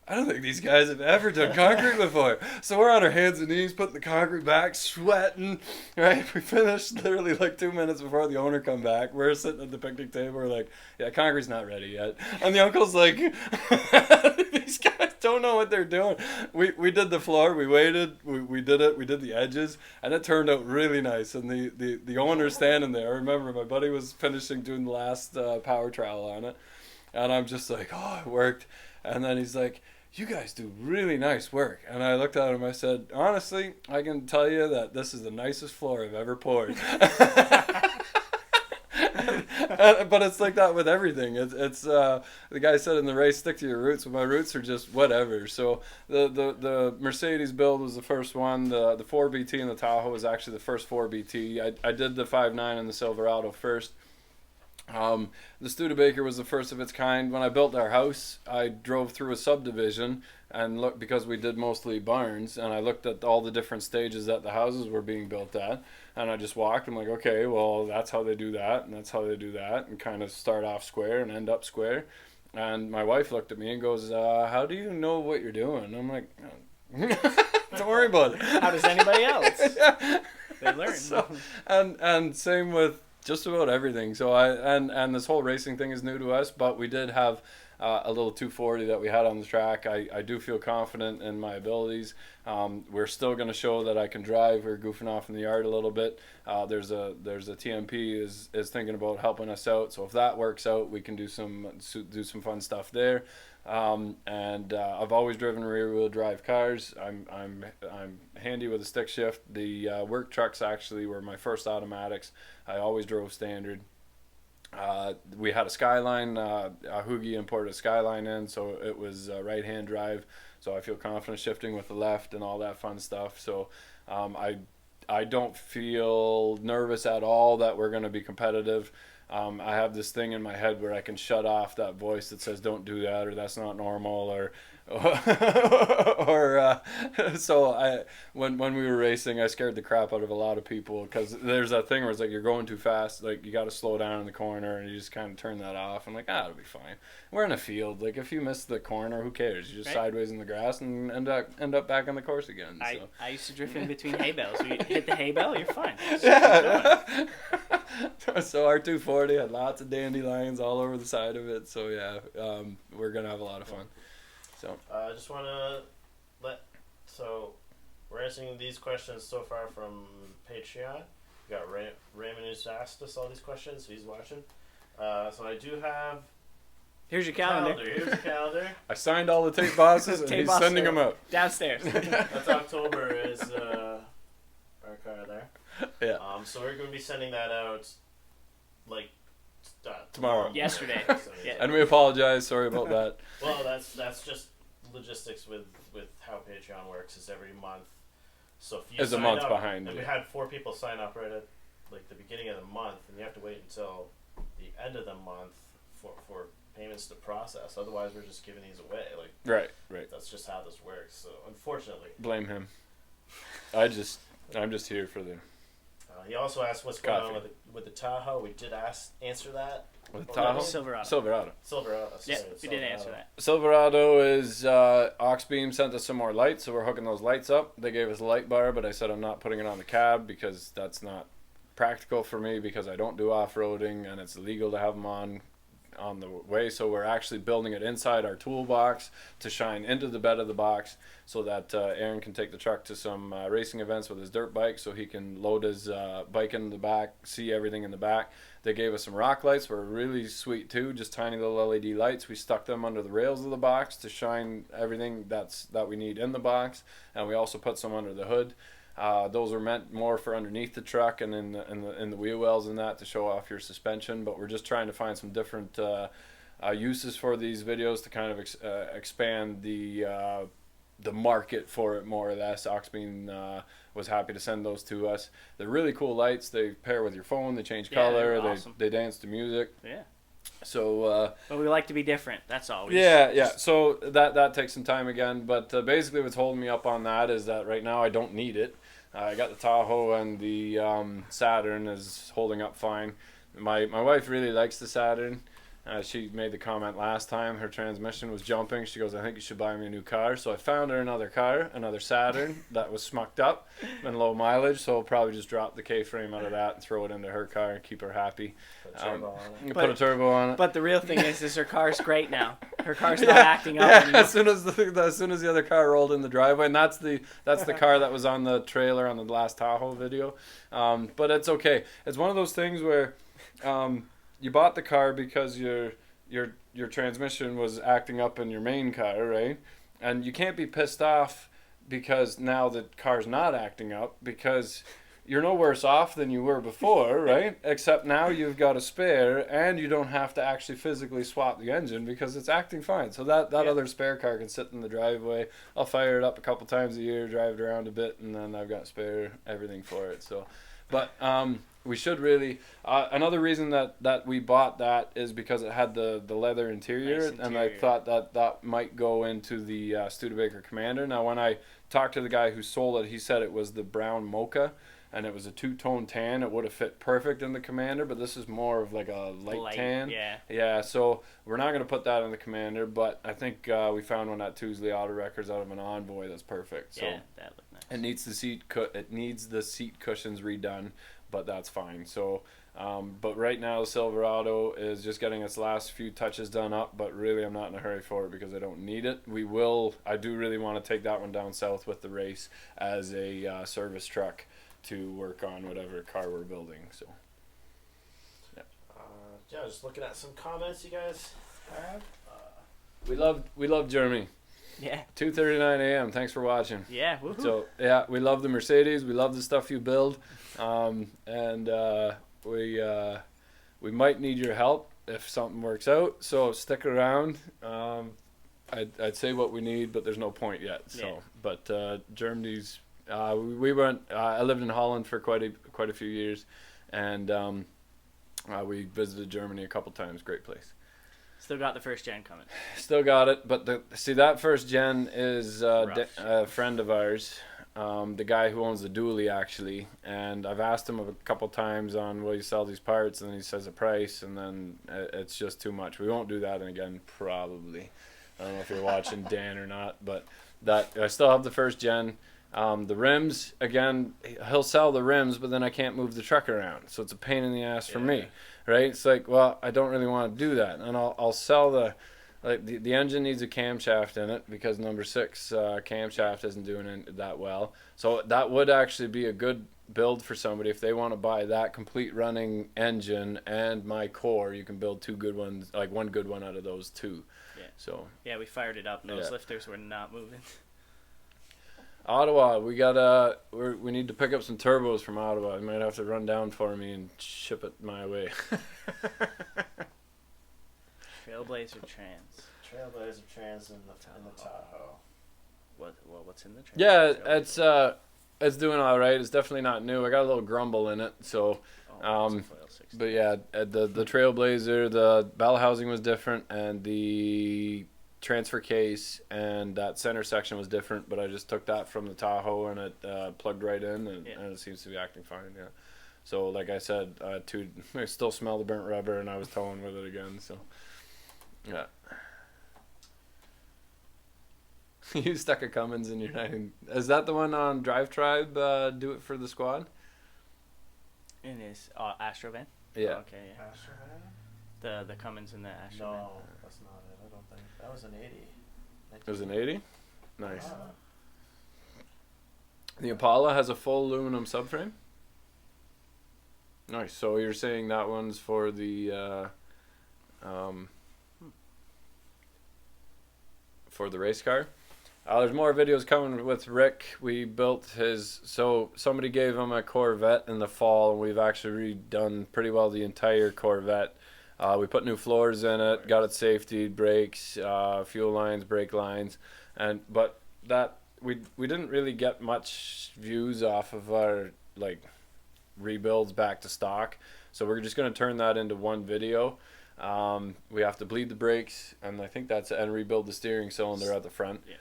"I don't think these guys have ever done concrete before." So we're on our hands and knees, putting the concrete back, sweating, right? We finished literally like 2 minutes before the owner come back. We're sitting at the picnic table. We're like, "Yeah, concrete's not ready yet." And the uncle's like, "These guys don't know what they're doing." We did the floor. We waited. We did it. We did the edges, and it turned out really nice. And the owner's standing there. I remember my buddy was finishing doing the last power trowel on it, and I'm just like, "Oh, it worked." And then he's like, "You guys do really nice work." And I looked at him, I said, "Honestly, I can tell you that this is the nicest floor I've ever poured." But it's like that with everything. It's the guy said in the race, "Stick to your roots." But my roots are just whatever. So the Mercedes build was the first one. The 4BT in the Tahoe was actually the first 4BT. I did the 5.9 in the Silverado first. The Studebaker was the first of its kind. When I built our house, I drove through a subdivision and looked, because we did mostly barns, and I looked at all the different stages that the houses were being built at, and I just walked. I'm like, okay, well, that's how they do that, and that's how they do that, and kind of start off square and end up square. And my wife looked at me and goes, "How do you know what you're doing?" And I'm like, "Don't worry about it." How does anybody else? Yeah. They learn. So, and same with just about everything. So and this whole racing thing is new to us, but we did have a little 240 that we had on the track. I do feel confident in my abilities. We're still going to show that I can drive. We're goofing off in the yard a little bit. There's a TMP is thinking about helping us out. So if that works out, we can do some fun stuff there. And I've always driven rear wheel drive cars. I'm handy with a stick shift. The work trucks actually were my first automatics. I always drove standard. We had a Skyline. Hoogie imported a Skyline in, so it was right-hand drive. So I feel confident shifting with the left and all that fun stuff. So I don't feel nervous at all that we're going to be competitive. I have this thing in my head where I can shut off that voice that says "don't do that" or "that's not normal" or so when we were racing, I scared the crap out of a lot of people, because there's that thing where it's like you're going too fast, like you got to slow down in the corner, and you just kind of turn that off. I'm like, it'll be fine. We're in a field. Like, if you miss the corner, who cares? You just sideways in the grass and end up back on the course again. So. I used to drift in between hay bales. You hit the hay bale, you're fine. Yeah. So our 240 had lots of dandelions all over the side of it. So yeah, we're gonna have a lot of fun. So I just want to we're answering these questions so far from Patreon. We got Raymond who's asked us all these questions, so he's watching. So I do have Here's your calendar. Here's the calendar. I signed all the tape bosses, and he's sending them out. Downstairs. That's October is our car there. Yeah. So we're going to be sending that out like tomorrow. Yesterday. Yeah. And we apologize. Sorry about that. Well, that's just logistics with how Patreon works. Is every month. So if you is a month behind. And we had 4 people sign up right at like the beginning of the month, and you have to wait until the end of the month for payments to process. Otherwise, we're just giving these away. Like right. That's just how this works. So unfortunately, blame him. I'm just here for the. He also asked what's going on with the Tahoe. We did answer that. With Tahoe? Silverado. Yeah, we did answer that. Silverado is Auxbeam sent us some more lights, so we're hooking those lights up. They gave us a light bar, but I said I'm not putting it on the cab because that's not practical for me because I don't do off-roading and it's illegal to have them on the way. So we're actually building it inside our toolbox to shine into the bed of the box so that Aaron can take the truck to some racing events with his dirt bike so he can load his bike in the back, see everything in the back. They gave us some rock lights, were really sweet too, just tiny little LED lights. We stuck them under the rails of the box to shine everything that we need in the box, and we also put some under the hood. Those are meant more for underneath the truck and in the wheel wells and that to show off your suspension, but we're just trying to find some different uses for these videos to kind of expand the market for it more or less. Auxbeam was happy to send those to us. They're really cool lights. They pair with your phone. They change color. Awesome. They dance to music. Yeah. So. But we like to be different. That's all. Yeah. So that takes some time again. But basically, what's holding me up on that is that right now I don't need it. I got the Tahoe and the Saturn is holding up fine. My wife really likes the Saturn. She made the comment last time her transmission was jumping. She goes, I think you should buy me a new car. So I found her another car, another Saturn that was smucked up and low mileage. So I'll probably just drop the K-frame out of that and throw it into her car and keep her happy. Put a turbo on it. Put a turbo on it. But the real thing is her car's great now. Her car's not acting up anymore. As soon as the other car rolled in the driveway, and that's the car that was on the trailer on the last Tahoe video. But it's okay. It's one of those things where. You bought the car because your transmission was acting up in your main car, right? And you can't be pissed off because now the car's not acting up because you're no worse off than you were before, right? Except now you've got a spare and you don't have to actually physically swap the engine because it's acting fine. So that other spare car can sit in the driveway. I'll fire it up a couple times a year, drive it around a bit, and then I've got spare everything for it. So, but we should really another reason that we bought that is because it had the leather interior, and I thought that might go into the Studebaker Commander. Now when I talked to the guy who sold it, he said it was the brown mocha and it was a two-tone tan. It would have fit perfect in the Commander, but this is more of like a light tan. Yeah, so we're not going to put that in the Commander, but I think we found one at Tuesday Auto Records out of an Envoy that's perfect. So yeah, that looked nice. It needs the seat cushions redone, but that's fine. So but right now the Silverado is just getting its last few touches done up, but really I'm not in a hurry for it because I don't need it. I do really want to take that one down south with the race as a service truck to work on whatever car we're building. So yeah, just looking at some comments you guys have. We love Jeremy. Yeah. 2:39 a.m. Thanks for watching. Yeah. Woohoo. So yeah, we love the Mercedes. We love the stuff you build, and we might need your help if something works out. So stick around. I'd say what we need, but there's no point yet. So, yeah. But Germany's. We went. I lived in Holland for quite a few years, and we visited Germany a couple times. Great place. Still got the first gen coming. Still got it, but that first gen is a friend of ours, the guy who owns the dually actually, and I've asked him a couple times on will you sell these parts, and he says a price, and then it's just too much. We won't do that again probably. I don't know if you're watching Dan or not, but that I still have the first gen. The rims, again, he'll sell the rims, but then I can't move the truck around, so it's a pain in the ass for me, right? It's like, well, I don't really want to do that, and I'll sell the engine needs a camshaft in it because number 6 camshaft isn't doing it that well, so that would actually be a good build for somebody, if they want to buy that complete running engine and my core, you can build two good ones, like one good one out of those two. Yeah. So. Yeah, we fired it up. And those lifters were not moving. Ottawa, we need to pick up some turbos from Ottawa. You might have to run down for me and ship it my way. Trailblazer trans. Trailblazer trans in the Tahoe. What's in the trans? Yeah, it's doing all right. It's definitely not new. I got a little grumble in it, so. But yeah, the Trailblazer, the bell housing was different, and the transfer case and that center section was different. But I just took that from the Tahoe and it plugged right in, and it seems to be acting fine. Yeah. So like I said, I still smell the burnt rubber, and I was towing with it again. So yeah. You stuck a Cummins in your nine. Is that the one on Drive Tribe? Do it for the squad. In his Astro van? Yeah. Oh, okay, yeah. Astro van? The Cummins in the Astro van. No, that's not it. I don't think. That was an 80. It was an 80? Nice. Ah. The Impala has a full aluminum subframe? Nice. So you're saying that one's for the race car? There's more videos coming with Rick. We built so somebody gave him a Corvette in the fall, and we've actually redone pretty well the entire Corvette. We put new floors in it, got it safety, brakes, fuel lines, brake lines, but that we didn't really get much views off of our rebuilds back to stock. So we're just gonna turn that into one video. We have to bleed the brakes, and I think and rebuild the steering cylinder at the front. Yeah.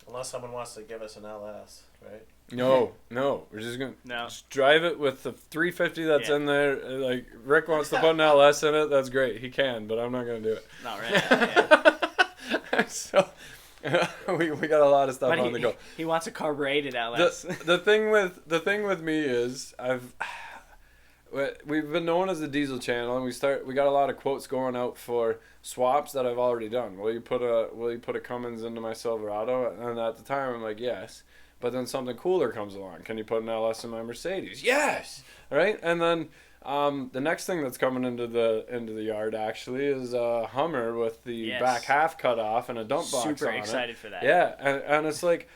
Unless someone wants to give us an LS, right? No, we're just gonna just drive it with the 350 that's in there. Like Rick wants to put an LS in it, that's great. He can, but I'm not gonna do it. Not right. So we got a lot of stuff on the go. He wants a carbureted LS. The thing with me is we've been known as the diesel channel, and we got a lot of quotes going out for swaps that I've already done. Will you put a Cummins into my Silverado? And at the time I'm like, yes. But then something cooler comes along. Can you put an LS in my Mercedes? Yes. Right? And then the next thing that's coming into the yard actually is a Hummer with the back half cut off and a dump box on it. Super excited for that. Yeah, and it's like,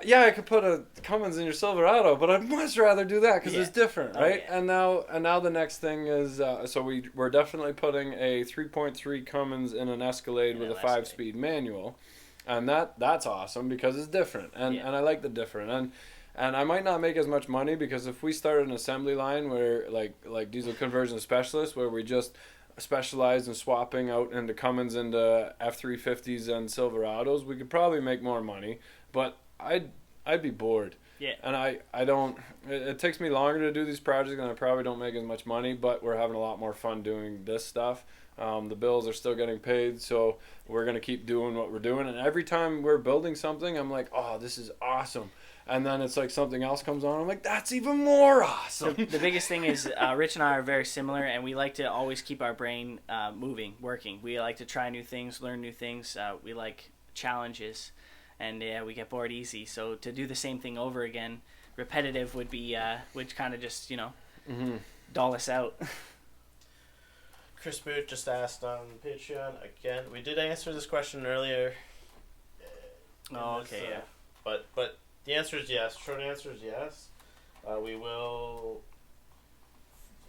yeah, I could put a Cummins in your Silverado, but I'd much rather do that because it's different, right? And now the next thing is, so we're definitely putting a 3.3 Cummins in an Escalade with a 5-speed manual, and that's awesome because it's different, and I like the different, and I might not make as much money because if we started an assembly line where like diesel conversion specialists where we just specialize in swapping out into Cummins into F350s and Silverados, we could probably make more money, but I'd be bored. Yeah. And I don't. It takes me longer to do these projects, and I probably don't make as much money. But we're having a lot more fun doing this stuff. The bills are still getting paid, so we're gonna keep doing what we're doing. And every time we're building something, I'm like, oh, this is awesome. And then it's like something else comes on. I'm like, that's even more awesome. The biggest thing is Rich and I are very similar, and we like to always keep our brain moving, working. We like to try new things, learn new things. We like challenges. And we get bored easy. So to do the same thing over again, repetitive would be would kind of just dull us out. Chris Boot just asked on Patreon again. We did answer this question earlier. Yeah. But the answer is yes. Short answer is yes. We will.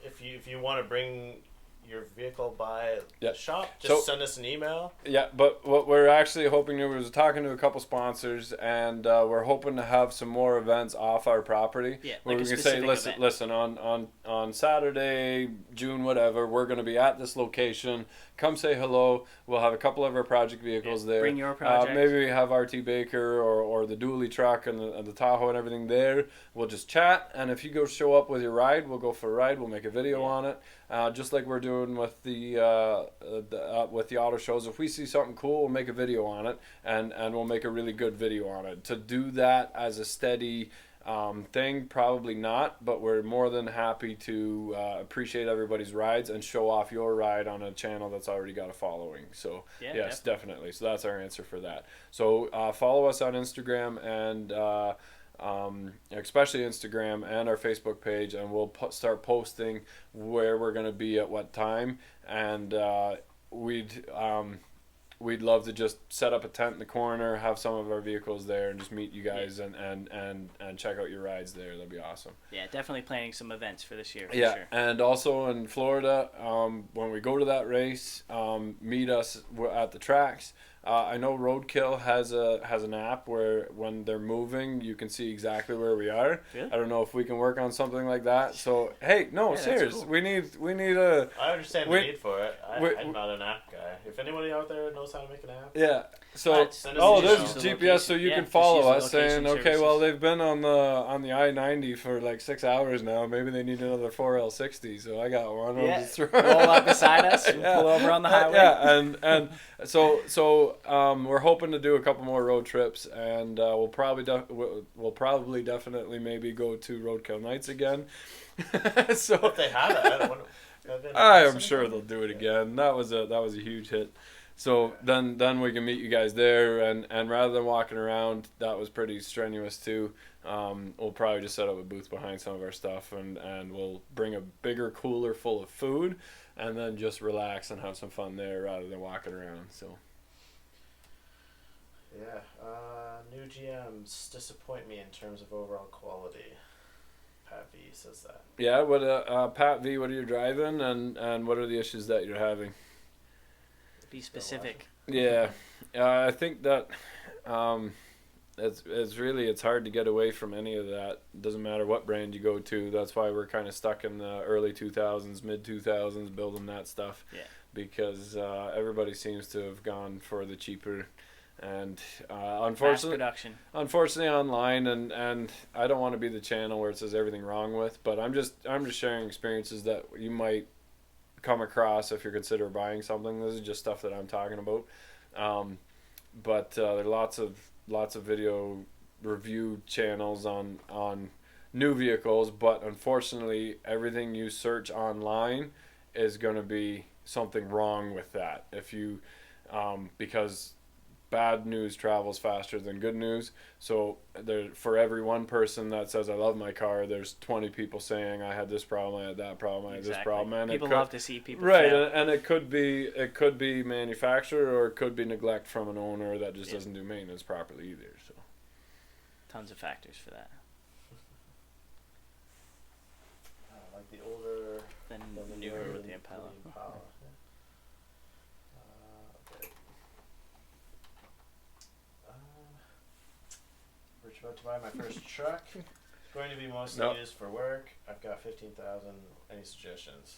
If you want to bring your vehicle by the shop, just send us an email. Yeah, but what we're actually hoping to do is talking to a couple sponsors, and we're hoping to have some more events off our property. Yeah, where we can say, listen, on Saturday, June, whatever, we're going to be at this location. Come say hello. We'll have a couple of our project vehicles there. Bring your project. Maybe we have RT Baker or the dually truck and the Tahoe and everything there. We'll just chat, and if you show up with your ride, we'll go for a ride. We'll make a video on it, just like we're doing with the auto shows. If we see something cool, we'll make a video on it, and we'll make a really good video on it. To do that as a steady thing, probably not, but we're more than happy to appreciate everybody's rides and show off your ride on a channel that's already got a following. So yes, definitely. So that's our answer for that. So follow us on Instagram and especially Instagram and our Facebook page, and we'll start posting where we're going to be at what time, and we'd love to just set up a tent in the corner, have some of our vehicles there, and just meet you guys and check out your rides there. That'd be awesome. Yeah, definitely planning some events for this year. Yeah, sure. And also in Florida, when we go to that race, meet us at the tracks. I know Roadkill has an app where when they're moving, you can see exactly where we are. Really? I don't know if we can work on something like that. So hey, no, serious. Cool. We need a. I understand the need for it. I'm not an app guy. If anybody out there knows how to make an app. Yeah. So there's GPS, so you can follow us, saying, okay, well they've been on the I-90 for like 6 hours now. Maybe they need another 4L60. So I got one. Yeah. Roll up beside us. And pull over on the highway. Yeah, and so we're hoping to do a couple more road trips, and we'll probably definitely maybe go to Roadkill Nights again. So if they have it, I'm sure they'll do it again. That was a huge hit. So then we can meet you guys there, and rather than walking around, that was pretty strenuous too. We'll probably just set up a booth behind some of our stuff, and we'll bring a bigger cooler full of food, and then just relax and have some fun there rather than walking around. So. Yeah, new GMs disappoint me in terms of overall quality. Pat V says that. Yeah, what Pat V, what are you driving, and what are the issues that you're having? Be specific. Yeah, I think that it's hard to get away from any of that. It doesn't matter what brand you go to. That's why we're kind of stuck in the early 2000s, mid 2000s, building that stuff. Yeah. Because everybody seems to have gone for the cheaper. And unfortunately online, and I don't want to be the channel where it says everything wrong with, but I'm just sharing experiences that you might come across if you're considering buying something. This is just stuff that I'm talking about. But there are lots of video review channels on new vehicles, but unfortunately everything you search online is going to be something wrong with that. If you because bad news travels faster than good news. So for every one person that says I love my car, there's 20 people saying I had this problem, I had that problem, I had this problem. And people love to see people right, fail. And it could be manufacturer, or it could be neglect from an owner that just doesn't do maintenance properly either. So tons of factors for that. Like the older than the newer with the Impala. About to buy my first truck. It's going to be mostly used for work. I've got 15,000. Any suggestions?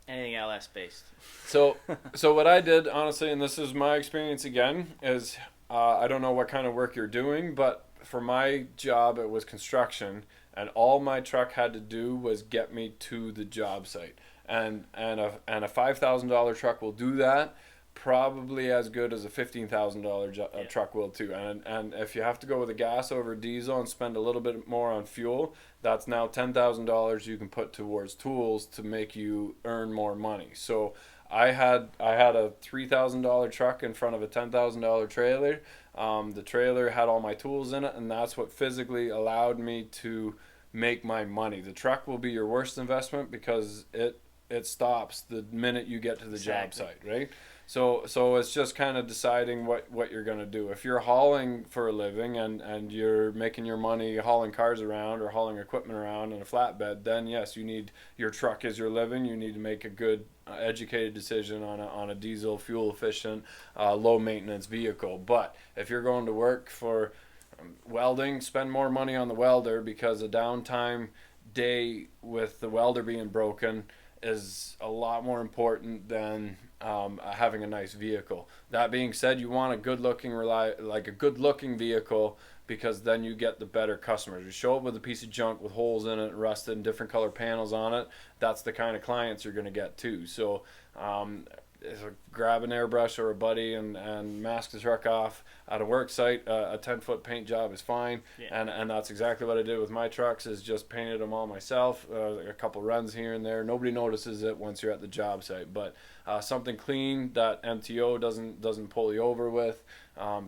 Anything LS based. So what I did, honestly, and this is my experience again, is I don't know what kind of work you're doing, but for my job it was construction, and all my truck had to do was get me to the job site, and a $5,000 truck will do that. Probably as good as a $15,000 truck will too, and if you have to go with a gas over diesel and spend a little bit more on fuel, that's now $10,000 you can put towards tools to make you earn more money. So I had a $3,000 truck in front of a $10,000 trailer. The trailer had all my tools in it, and that's what physically allowed me to make my money. The truck will be your worst investment because it stops the minute you get to the job site, right? So it's just kind of deciding what you're going to do. If you're hauling for a living and you're making your money hauling cars around or hauling equipment around in a flatbed, then yes, you need your truck as your living. You need to make a good educated decision on a diesel fuel efficient low maintenance vehicle. But if you're going to work for welding, spend more money on the welder, because a downtime day with the welder being broken is a lot more important than having a nice vehicle. That being said, you want a good-looking vehicle, because then you get the better customers. You show up with a piece of junk with holes in it, rusted, and different color panels on it. That's the kind of clients you're going to get too. So grab an airbrush or a buddy and mask the truck off at a work site. A 10-foot paint job is fine, and that's exactly what I did with my trucks, is just painted them all myself, a couple runs here and there. Nobody notices it once you're at the job site, but something clean that MTO doesn't pull you over with.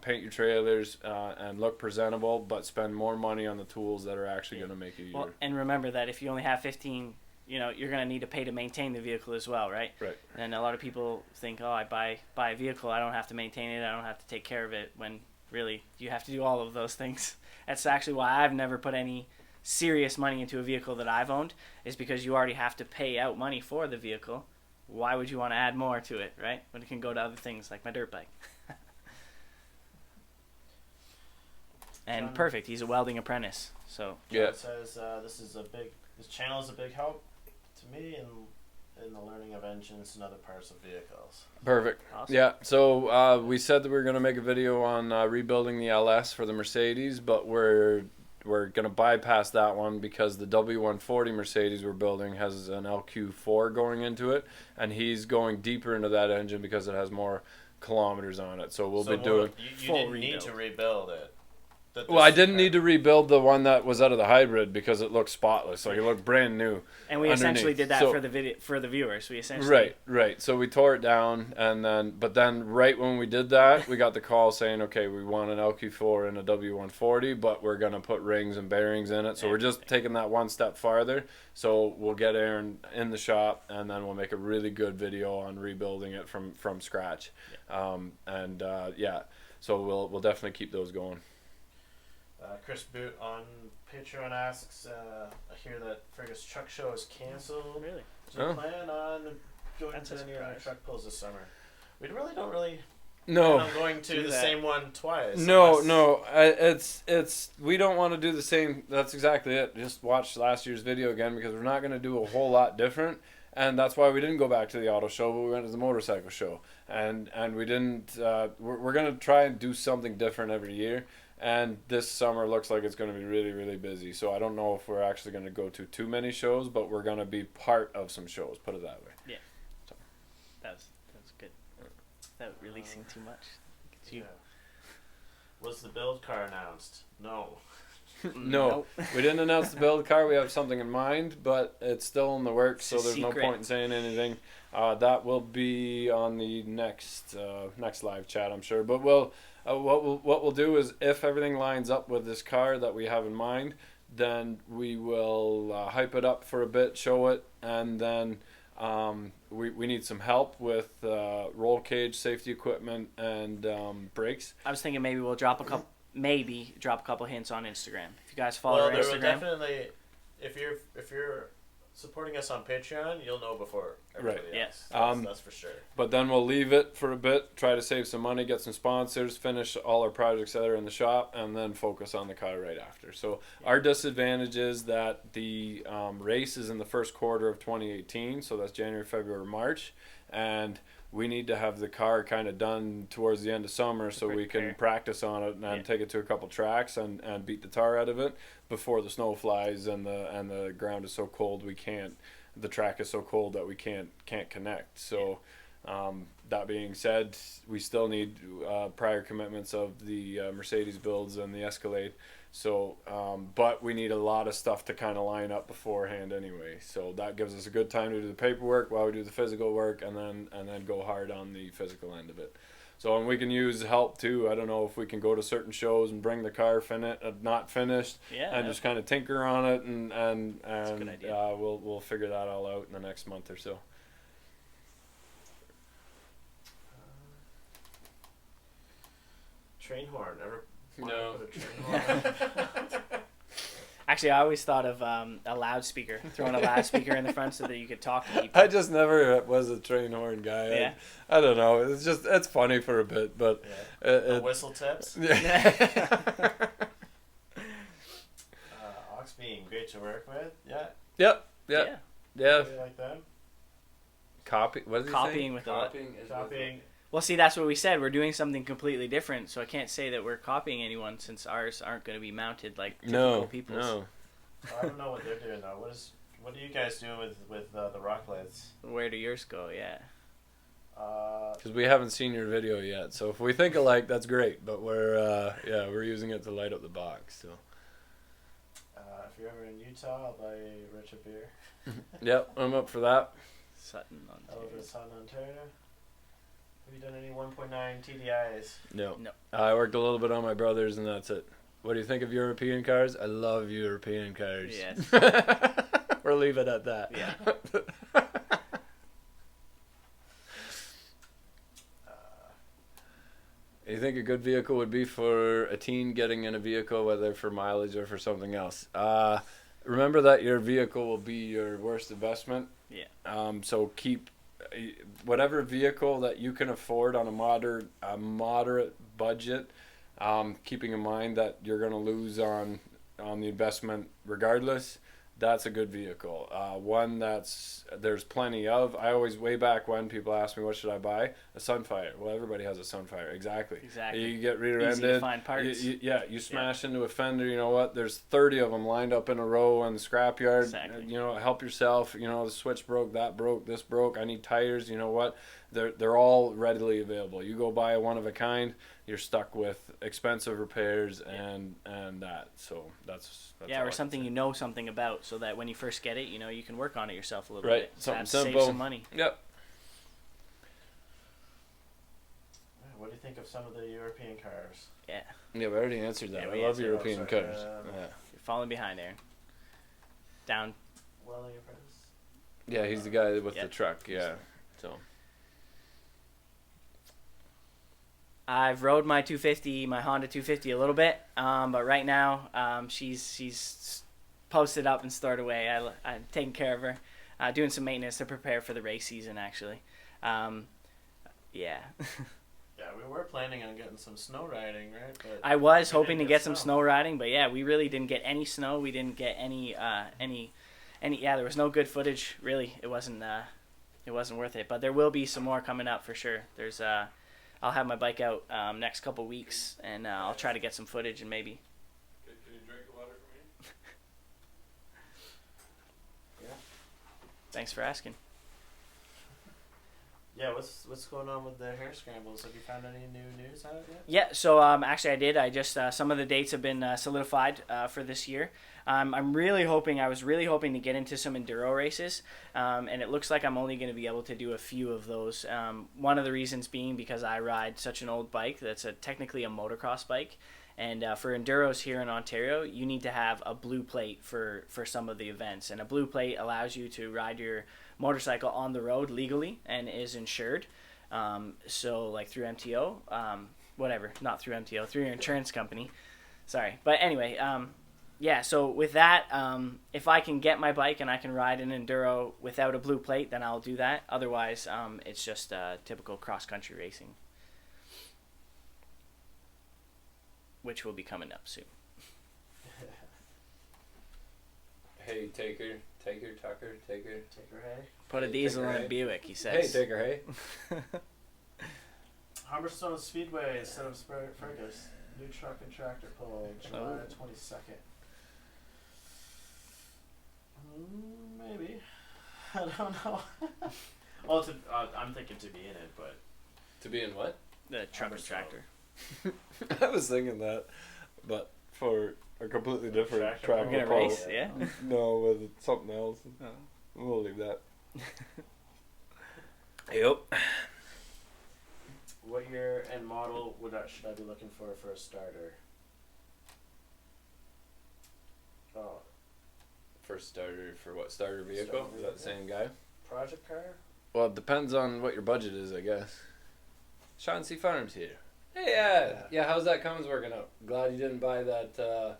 Paint your trailers and look presentable, but spend more money on the tools that are actually going to make it easier. Well, and remember that if you only have 15, you're going to need to pay to maintain the vehicle as well, right? Right. And a lot of people think, oh, I buy a vehicle, I don't have to maintain it, I don't have to take care of it, when really you have to do all of those things. That's actually why I've never put any serious money into a vehicle that I've owned, is because you already have to pay out money for the vehicle. Why would you want to add more to it, right? When it can go to other things like my dirt bike. And perfect, he's a welding apprentice, so. Yeah. It says this channel is a big help to me in the learning of engines and other parts of vehicles. Perfect. Awesome. Yeah, so we said that we were going to make a video on rebuilding the LS for the Mercedes, but we're going to bypass that one because the W140 Mercedes we're building has an LQ4 going into it, and he's going deeper into that engine because it has more kilometers on it. So we'll be doing you didn't need to rebuild it. Well, I didn't need to rebuild the one that was out of the hybrid because it looked spotless. Like, it looked brand new. And we essentially did that for the viewers. We essentially right. So we tore it down, and then right when we did that, we got the call saying, okay, we want an LQ4 and a W140, but we're gonna put rings and bearings in it. So we're just taking that one step farther. So we'll get Aaron in the shop, and then we'll make a really good video on rebuilding it from scratch. So we'll definitely keep those going. Chris Boot on Patreon asks, I hear that Fergus truck show is canceled. Really? Do you plan on going to any other truck pulls this summer? We really don't plan on going to the same one twice. No, it's we don't want to do the same. That's exactly it. Just watch last year's video again, because we're not going to do a whole lot different. And that's why we didn't go back to the auto show, but we went to the motorcycle show. And we didn't. We're going to try and do something different every year. And this summer looks like it's going to be really, really busy. So I don't know if we're actually going to go to too many shows, but we're going to be part of some shows. Put it that way. Yeah. So. That was good. Without releasing too much. Yeah. Was the build car announced? No. No, we didn't announce the build car. We have something in mind, but it's still in the works, so there's no point in saying anything. That will be on the next live chat, I'm sure. But what we'll do is, if everything lines up with this car that we have in mind, then we will hype it up for a bit, show it, and then we need some help with roll cage, safety equipment, and brakes. I was thinking maybe we'll drop a couple hints on Instagram. If you guys follow our Instagram. Well, there will definitely, if you're supporting us on Patreon, you'll know before everybody else. Yes. That's for sure. But then we'll leave it for a bit, try to save some money, get some sponsors, finish all our projects that are in the shop, and then focus on the car right after. So our disadvantage is that the race is in the first quarter of 2018, so that's January, February, March, and we need to have the car kind of done towards the end of summer so we can practice on it and take it to a couple tracks and beat the tar out of it before the snow flies and the ground is so cold the track is so cold that we can't connect. So that being said, we still need prior commitments of the Mercedes builds and the Escalade. So, but we need a lot of stuff to kind of line up beforehand anyway. So that gives us a good time to do the paperwork while we do the physical work, and then go hard on the physical end of it. So, and we can use help too. I don't know if we can go to certain shows and bring the car not finished, just kind of tinker on it, and That's a good idea. We'll figure that all out in the next month or so. Train horn. No. Actually, I always thought of a loudspeaker, throwing a loudspeaker in the front so that you could talk to people. I just never was a train horn guy. Yeah. I don't know. It's funny for a bit, but whistle tips. Yeah. Auxbeam, great to work with. Yeah. Yep. Yeah. Really like them. What is he Copying saying? with Copying. Well, see, that's what we said. We're doing something completely different, so I can't say that we're copying anyone since ours aren't going to be mounted like typical people's. No. I don't know what they're doing though. What do you guys do with the rock lights? Where do yours go? Yeah. Because we haven't seen your video yet, so if we think alike, that's great. But we're using it to light up the box. So. If you're ever in Utah, I'll buy Rich a beer. Yep, I'm up for that. Sutton, Ontario. Over to Sutton, Ontario. Have you done any 1.9 TDIs? No. No. I worked a little bit on my brothers, and that's it. What do you think of European cars? I love European cars. Yes. We'll leave it at that. Yeah. You think a good vehicle would be for a teen getting in a vehicle, whether for mileage or for something else? Remember that your vehicle will be your worst investment. Yeah. So keep whatever vehicle that you can afford on a moderate budget. Keeping in mind that you're going to lose on the investment regardless. That's a good vehicle. One there's plenty of. I always, way back when, people ask me, what should I buy? A Sunfire. Well, everybody has a Sunfire. Exactly. Exactly. You get rear-ended. Easy to find parts. You smash into a fender, you know what? There's 30 of them lined up in a row on the scrapyard. Exactly. You know, help yourself. You know, the switch broke, that broke, this broke. I need tires. You know what? They're all readily available. You go buy a one of a kind, you're stuck with expensive repairs and that. So that's or something you know something about, so that when you first get it, you know you can work on it yourself a little right. bit. Something That simple. Save some money. Yep. What do you think of some of the European cars? Yeah. Yeah, we already answered that. Yeah, I we love answered European that. cars. Yeah. You're falling behind, Aaron. Down. Welding apprentice. Yeah, he's the guy with the Yep. truck. Yeah. So. I've rode my 250, my Honda 250 a little bit, but right now she's posted up and stored away. I'm taking care of her, doing some maintenance to prepare for the race season, actually. Yeah. Yeah, we were planning on getting some snow riding, right? But I was we hoping to didn't get some snow riding, but yeah, we really didn't get any snow. We didn't get any. Yeah, there was no good footage. Really, it wasn't worth it. But there will be some more coming up for sure. There's I'll have my bike out next couple weeks, and I'll try to get some footage and maybe. Can you drink the water for me? Yeah. Thanks for asking. Yeah, what's going on with the hair scrambles? Have you found any new news out yet? Yeah, so actually I did. I just some of the dates have been solidified for this year. I was really hoping to get into some enduro races, and it looks like I'm only going to be able to do a few of those. One of the reasons being because I ride such an old bike that's technically a motocross bike, and for enduros here in Ontario, you need to have a blue plate for some of the events, and a blue plate allows you to ride your motorcycle on the road legally and is insured. So like through MTO, not through MTO, through your insurance company. Sorry, but anyway. Yeah, so with that, if I can get my bike and I can ride an enduro without a blue plate, then I'll do that. Otherwise, it's just typical cross-country racing, which will be coming up soon. Hey, Tucker, Take her, hey. Put a Hey, diesel Taker, in a hey. Buick, he Hey, says. Taker, hey. Humberstone Speedway instead of Fergus. New truck and tractor pull, July 22nd. Maybe. I don't know. Well, I'm thinking to be in it, but To be in what? The truck and Humberstone. tractor. I was thinking that, but for a completely different Tractor track. We're gonna pull. race, yeah? No, with something else. Oh. We'll leave that. Yep. What year and model should I be looking for a starter? Oh, First starter for what? Starter vehicle? Starter Is that the vehicle. same guy? project car? Well, it depends on what your budget is, I guess. ShawnCFarm's here. Hey, yeah. How's that Cummins working out? Glad you didn't buy that.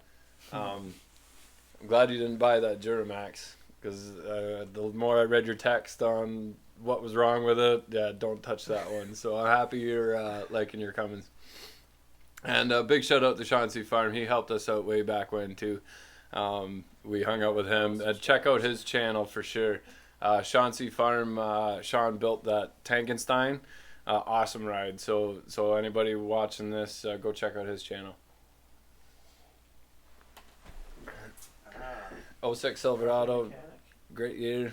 I'm glad you didn't buy that Duramax, because the more I read your text on what was wrong with it, yeah, don't touch that one. So I'm happy you're liking your Cummins. And a big shout out to ShawnCFarm. He helped us out way back when too. We hung out with him. Check out his channel for sure. ShawnCFarm. Sean built that Tankenstein. Awesome ride. So anybody watching this, go check out his channel. 06 Silverado, Mechanic. great year.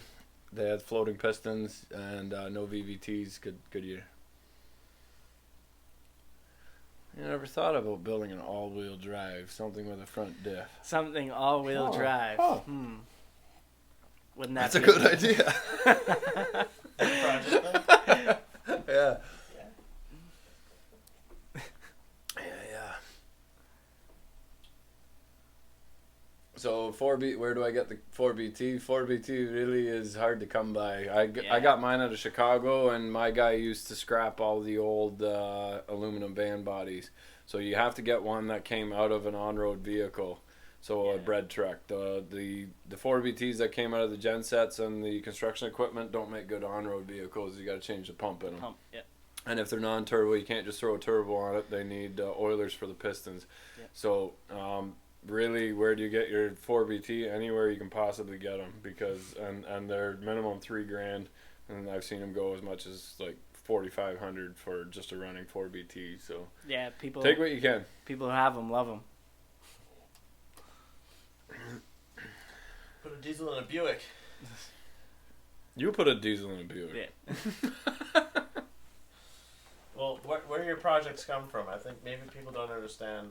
They had floating pistons and no VVTs. Good year. You never thought about building an all-wheel drive, something with a front diff. Something all-wheel drive. Wouldn't that That's a good idea. Yeah. So 4B, where do I get the 4BT? 4BT really is hard to come by. I got mine out of Chicago, and my guy used to scrap all the old aluminum band bodies. So you have to get one that came out of an on-road vehicle. So a bread truck. The 4BTs that came out of the gen sets and the construction equipment don't make good on-road vehicles. You got to change the pump in them. And if they're non-turbo, you can't just throw a turbo on it. They need oilers for the pistons. So really, where do you get your 4BT? Anywhere you can possibly get them, because and they're minimum $3,000, and I've seen them go as much as like $4,500 for just a running 4BT. So yeah, people take what you can. People who have them love them. Put a diesel in a Buick. You put a diesel in a Buick. Yeah. Well, where do your projects come from? I think maybe people don't understand.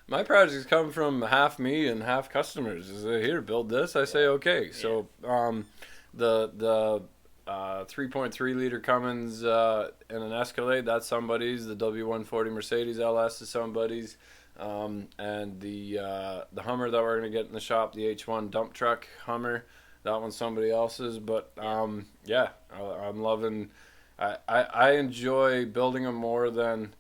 My projects come from half me and half customers. Is it here, build this? I say okay. So the 3.3 liter Cummins in an Escalade, that's somebody's. The W140 Mercedes LS is somebody's. And the Hummer that we're gonna get in the shop, the H1 dump truck Hummer, that one's somebody else's. But I'm loving. I enjoy building them more than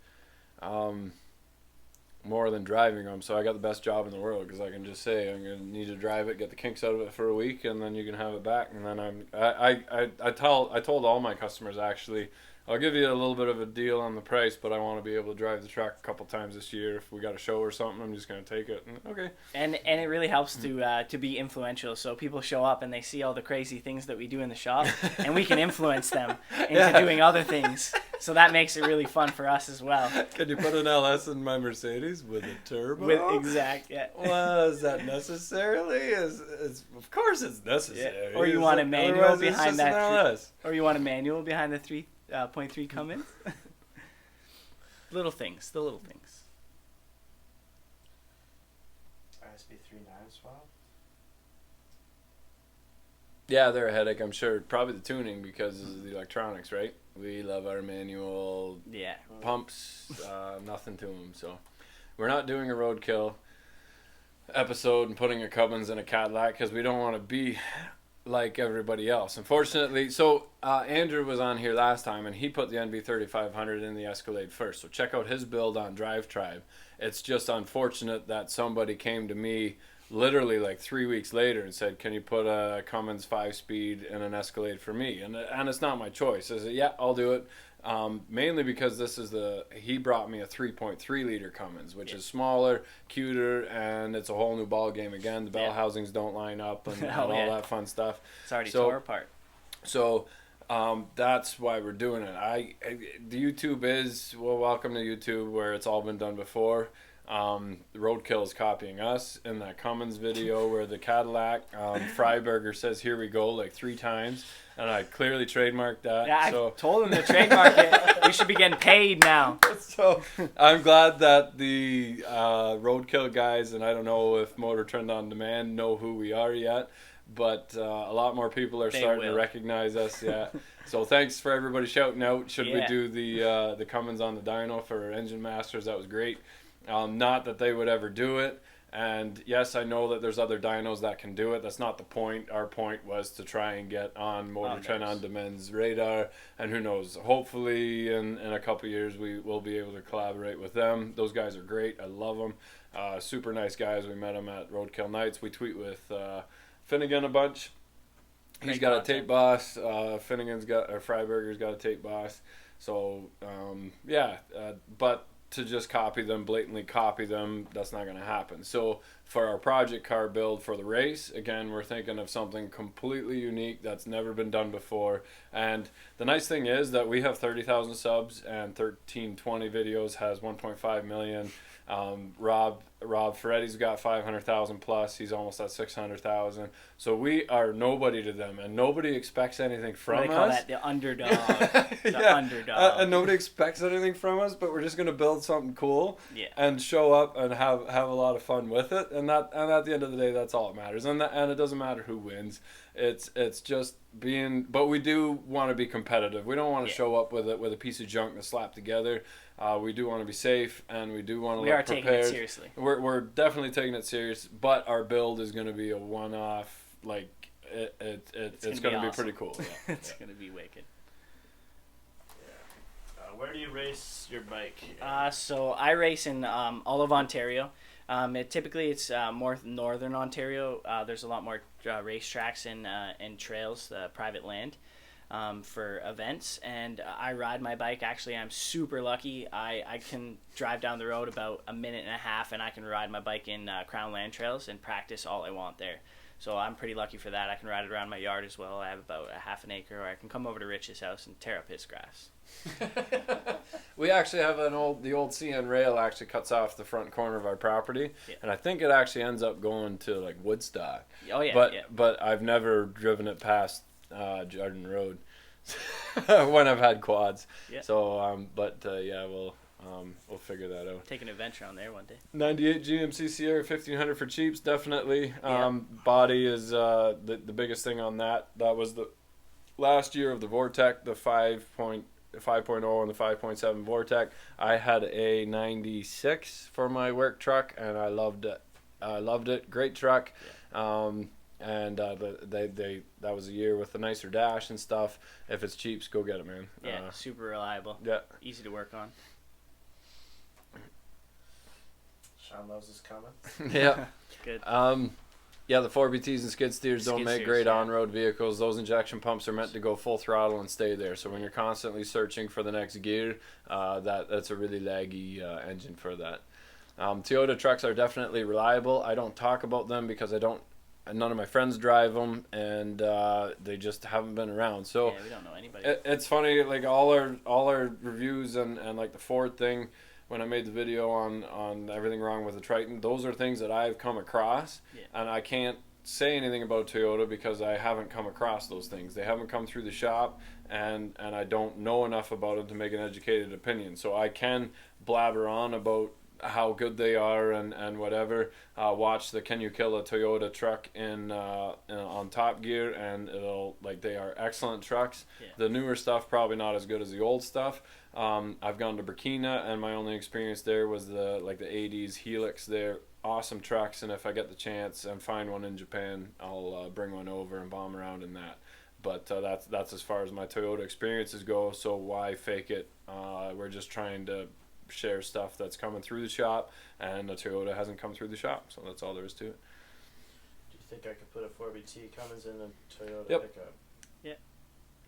driving them. So I got the best job in the world, because I can just say I'm gonna need to drive it, get the kinks out of it for a week, and then you can have it back. And then I told all my customers, actually, I'll give you a little bit of a deal on the price, but I want to be able to drive the truck a couple times this year. If we got a show or something, I'm just going to take it. And, okay. And it really helps to be influential. So people show up and they see all the crazy things that we do in the shop, and we can influence them into doing other things. So that makes it really fun for us as well. Can you put an LS in my Mercedes with a turbo? Yeah. Well, is that necessarily? Of course it's necessary. Yeah. Or you want a manual behind that. LS. Or you want a manual behind the 3.3 Cummins. Little things, the little things. ISB39 swap. Yeah, they're a headache, I'm sure. Probably the tuning, because of the electronics, right? We love our manual pumps, nothing to them. So we're not doing a roadkill episode and putting a Cummins in a Cadillac, because we don't want to be like everybody else, unfortunately. So Andrew was on here last time, and he put the NV3500 in the Escalade first. So check out his build on Drive Tribe. It's just unfortunate that somebody came to me literally like 3 weeks later and said, can you put a Cummins 5-speed in an Escalade for me? And it's not my choice. I said, yeah, I'll do it. Mainly because he brought me a 3.3 liter Cummins, which is smaller, cuter, and it's a whole new ball game again. The bell housings don't line up and all that fun stuff. It's already tore apart. So that's why we're doing it. The YouTube is, well, welcome to YouTube, where it's all been done before. Roadkill is copying us in that Cummins video where the Cadillac Freiberger says "here we go" like 3 times, and I clearly trademarked that. Yeah, I told him to trademark it. We should be getting paid now. So I'm glad that the Roadkill guys, and I don't know if Motor Trend on Demand know who we are yet, but a lot more people are starting to recognize us. Yeah. So thanks for everybody shouting out. Should we do the Cummins on the dyno for Engine Masters? That was great. Not that they would ever do it, and yes, I know that there's other dynos that can do it. That's not the point. Our point was to try and get on Motor Trend on Demand's radar, and who knows, hopefully in a couple years we will be able to collaborate with them. Those guys are great. I love them. Super nice guys. We met them at Roadkill Nights. We tweet with Finnegan a bunch. He's got a tape boss. Freiberger's got a tape boss. So but to just blatantly copy them, that's not going to happen. So for our project car build for the race, again, we're thinking of something completely unique that's never been done before. And the nice thing is that we have 30,000 subs, and 1320 videos has 1.5 million. Rob Ferretti's got 500,000 plus. He's almost at 600,000. So we are nobody to them, and nobody expects anything from us. They call that the underdog. The underdog. And nobody expects anything from us, but we're just gonna build something cool, and show up and have a lot of fun with it. And at the end of the day, that's all that matters. And it doesn't matter who wins. It's just being. But we do want to be competitive. We don't want to show up with a piece of junk that's slapped together. We do want to be safe, and we do want to look prepared. We are taking it seriously. We're definitely taking it serious, but our build is going to be a one-off. Like it's going to be pretty cool. Yeah. It's going to be wicked. Yeah. Where do you race your bike? So I race in all of Ontario. Typically it's more northern Ontario. There's a lot more racetracks and trails, private land. For events, and I ride my bike. Actually, I'm super lucky. I can drive down the road about a minute and a half, and I can ride my bike in Crown Land Trails and practice all I want there. So I'm pretty lucky for that. I can ride it around my yard as well. I have about a half an acre, or I can come over to Rich's house and tear up his grass. We actually have the old CN rail actually cuts off the front corner of our property, and I think it actually ends up going to like Woodstock. Oh yeah, but I've never driven it past Jordan Road when I've had quads. So we'll figure that out. Take an adventure on there one day. 98 GMC Sierra 1500 for cheaps, definitely. Body is the biggest thing on that. That was the last year of the Vortec, the 5.0 and the 5.7 Vortec. I had a 96 for my work truck, and I loved it. Great truck. And that was a year with a nicer dash and stuff. If it's cheap, go get it, man. Yeah, super reliable. Yeah, easy to work on. Sean loves his comments. Yeah, good. Yeah, the 4BTs and skid steers don't make great on-road vehicles. Those injection pumps are meant to go full throttle and stay there. So when you're constantly searching for the next gear, that's a really laggy engine for that. Toyota trucks are definitely reliable. I don't talk about them because none of my friends drive them, and they just haven't been around. So yeah, we don't know anybody. It's funny, like all our reviews and like the Ford thing, when I made the video on everything wrong with the Triton, those are things that I've come across, and I can't say anything about Toyota because I haven't come across those things. They haven't come through the shop, and I don't know enough about them to make an educated opinion. So I can blabber on about how good they are and whatever. Watch the Can You Kill a Toyota truck on Top Gear, and they are excellent trucks. The newer stuff probably not as good as the old stuff. I've gone to Burkina, and my only experience there was the 80s Helix. They're awesome trucks, and if I get the chance and find one in Japan, I'll bring one over and bomb around in that. But that's as far as my Toyota experiences go, so why fake it? We're just trying to share stuff that's coming through the shop, and the Toyota hasn't come through the shop, so that's all there is to it. Do you think I could put a 4BT Cummins in a Toyota pickup? Yeah.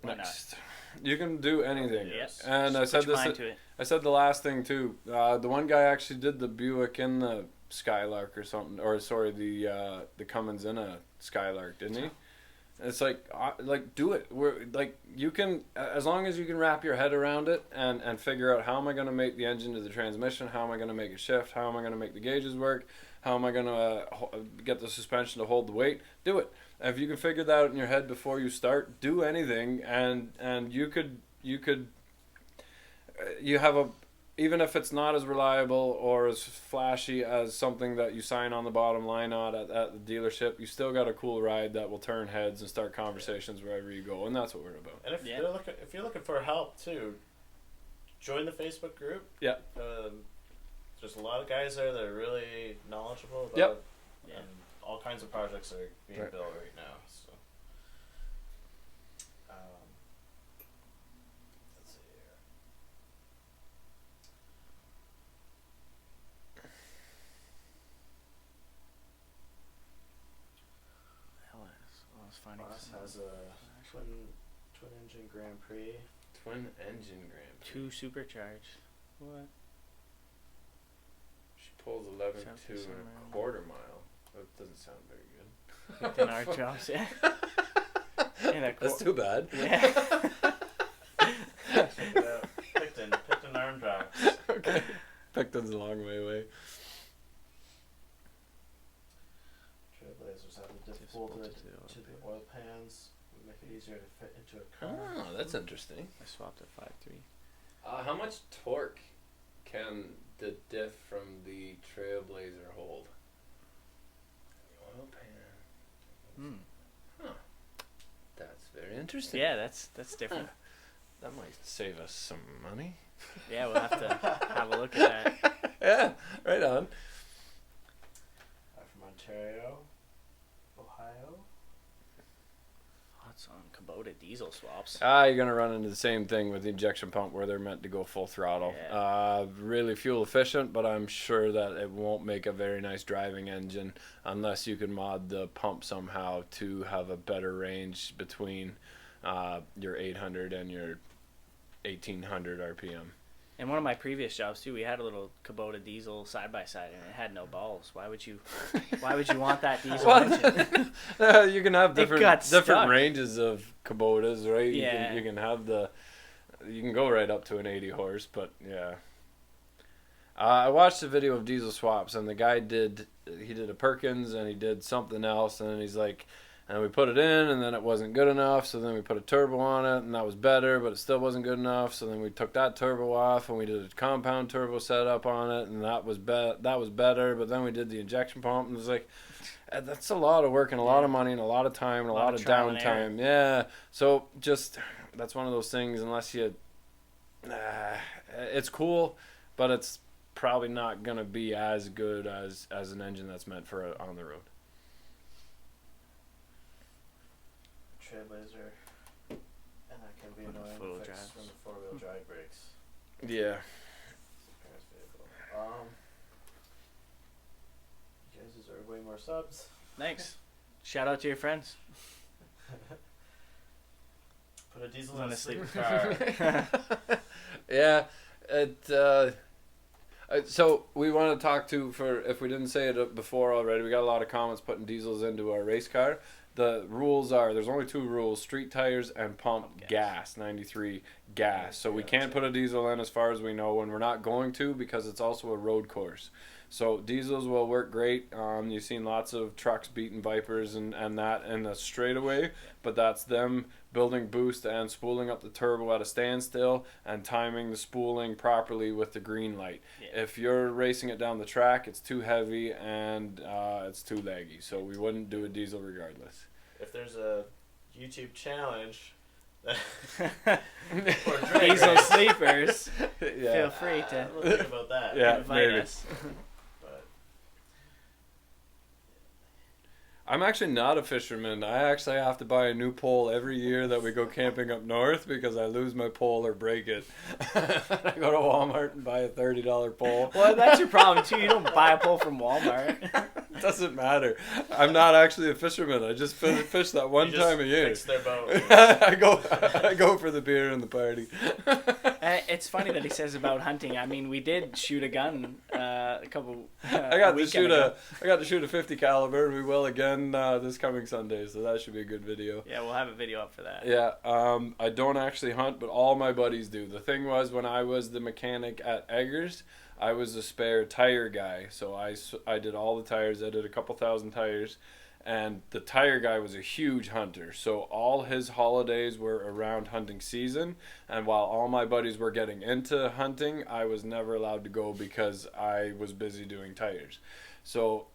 Next. You can do anything. Yes. And I said the last thing too. The one guy actually did the Buick in the Skylark or something, or sorry, the Cummins in a Skylark, didn't he? It's do it. You can, as long as you can wrap your head around it and figure out how am I going to make the engine to the transmission, how am I going to make it shift, how am I going to make the gauges work, how am I going to get the suspension to hold the weight. Do it. If you can figure that out in your head before you start, do anything, and you have a, even if it's not as reliable or as flashy as something that you sign on the bottom line on at the dealership, you still got a cool ride that will turn heads and start conversations wherever you go, and that's what we're about. And if you're looking for help too, join the Facebook group. Yeah. There's a lot of guys there that are really knowledgeable about and all kinds of projects are being built right now. So let's see here. Boss has a twin engine Grand Prix. Twin engine Grand Prix. 2 supercharged. What? She pulls 11.2 and a quarter mile. That doesn't sound very good. Picton Arm Drops, yeah. That's too bad. Yeah. Check it out. Picton Arm Drop. Okay. Picton's a long way away. Trailblazers have the diff bolted to the oil pans. We make it easier to fit into a car. Oh, that's interesting. I swapped a 5.3. How much torque can the diff from the Trailblazer hold? The oil pan. Huh. That's very interesting. Yeah, that's different. That might save us some money. Yeah, we'll have to have a look at that. Yeah, right on. From Ontario, Ohio. Thoughts on Kubota diesel swaps? You're going to run into the same thing with the injection pump where they're meant to go full throttle. Yeah. Really fuel efficient, but I'm sure that it won't make a very nice driving engine unless you can mod the pump somehow to have a better range between your 800 and your 1800 RPM. In one of my previous jobs too, we had a little Kubota diesel side by side, and it had no balls. Why would you want that diesel engine? You can have different ranges of Kubotas, right? Yeah. You can go right up to an 80 horse, but yeah. I watched a video of diesel swaps, and the guy did a Perkins, and he did something else, and then he's like, and we put it in, and then it wasn't good enough, so then we put a turbo on it, and that was better, but it still wasn't good enough, so then we took that turbo off, and we did a compound turbo setup on it, and that was better, but then we did the injection pump, and it was like, that's a lot of work, and a lot of money, and a lot of time, and a lot of downtime. Yeah, so just, that's one of those things, unless you, it's cool, but it's probably not going to be as good as an engine that's meant for on the road. Trailblazer, and that can be annoying to fix when the four-wheel drive breaks. Yeah. You guys deserve way more subs. Thanks. Shout out to your friends. Put a diesel in a sleeper car. Yeah, so we want to talk to, if we didn't say it before already, we got a lot of comments putting diesels into our race car. The rules are, there's only two rules: street tires and pump gas, 93 gas. So we can't put a diesel in as far as we know, and we're not going to because it's also a road course. So diesels will work great. You've seen lots of trucks beating Vipers and that in a straightaway, but that's them building boost and spooling up the turbo at a standstill and timing the spooling properly with the green light. Yeah. If you're racing it down the track, it's too heavy and it's too laggy, so we wouldn't do a diesel regardless. If there's a YouTube challenge for diesel sleepers, feel free to we'll think about that. Invite us. I'm actually not a fisherman. I actually have to buy a new pole every year that we go camping up north because I lose my pole or break it. I go to Walmart and buy a $30 pole. Well, that's your problem too. You don't buy a pole from Walmart. It doesn't matter. I'm not actually a fisherman. I just fish that one time a year. Fix their boat. I go for the beer and the party. It's funny that he says about hunting. I mean, we did shoot a gun a couple. I got to shoot a 50 caliber, and we will again this coming Sunday. So that should be a good video. Yeah, we'll have a video up for that. Yeah. I don't actually hunt, but all my buddies do. The thing was, when I was the mechanic at Eggers, I was a spare tire guy. So I did all the tires. I did a couple thousand tires. And the tire guy was a huge hunter, so all his holidays were around hunting season, and while all my buddies were getting into hunting, I was never allowed to go because I was busy doing tires. So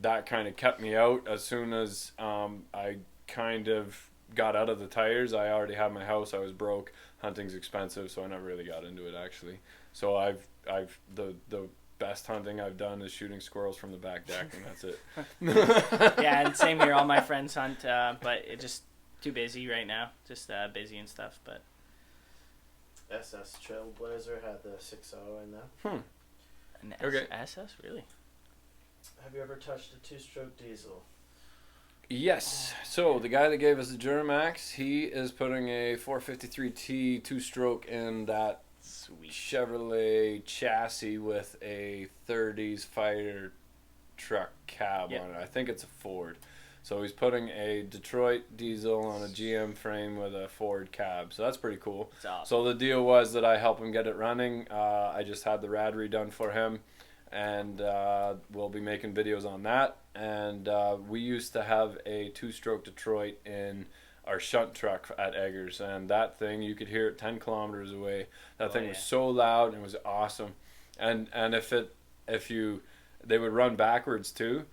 that kind of kept me out. As soon as I kind of got out of the tires, I already had my house, I was broke, hunting's expensive, so I never really got into it actually. So the best hunting I've done is shooting squirrels from the back deck, and that's it. Yeah, and same here. All my friends hunt, but it's just too busy right now. Just busy and stuff. But SS Trailblazer had the 6.0 in that. An SS, really? Have you ever touched a two-stroke diesel? Yes. So the guy that gave us the Duramax, he is putting a 453T two-stroke in that sweet Chevrolet chassis with a 30s Fighter truck cab Yep. on it. I think it's a Ford. So he's putting a Detroit diesel on a GM frame with a Ford cab. So that's pretty cool. It's awesome. So the deal was that I help him get it running. I just had the rad redone for him. And we'll be making videos on that. And we used to have a 2-stroke Detroit in our shunt truck at Eggers. And that thing, you could hear it 10 kilometers away. That thing was so loud and it was awesome. And they would run backwards too.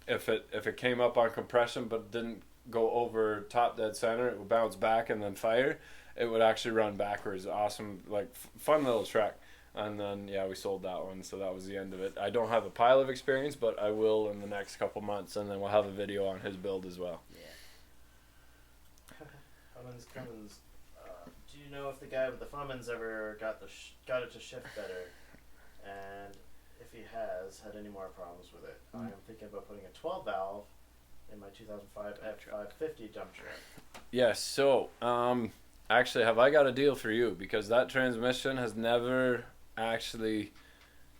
If it came up on compression but didn't go over top dead center, it would bounce back and then fire. It would actually run backwards. Awesome, like fun little truck. And then we sold that one, so that was the end of it. I don't have a pile of experience, but I will in the next couple months, and then we'll have a video on his build as well. Yeah. Cummins. Do you know if the guy with the Fummins ever got it to shift better, and if he has had any more problems with it? I am thinking about putting a 12 valve in my 2005 F550 dump truck. Yes. So, actually, have I got a deal for you? Because that transmission has never actually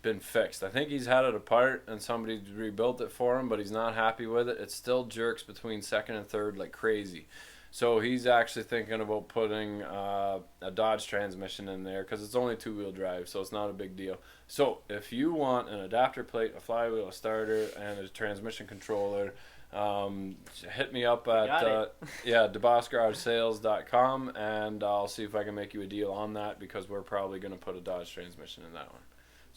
been fixed. I think he's had it apart and somebody rebuilt it for him, but he's not happy with it. It still jerks between second and third like crazy. So he's actually thinking about putting a Dodge transmission in there because it's only 2-wheel drive, so it's not a big deal. So if you want an adapter plate, a flywheel, a starter, and a transmission controller, hit me up at DEBOSSGarageSales.com, and I'll see if I can make you a deal on that, because we're probably going to put a Dodge transmission in that one.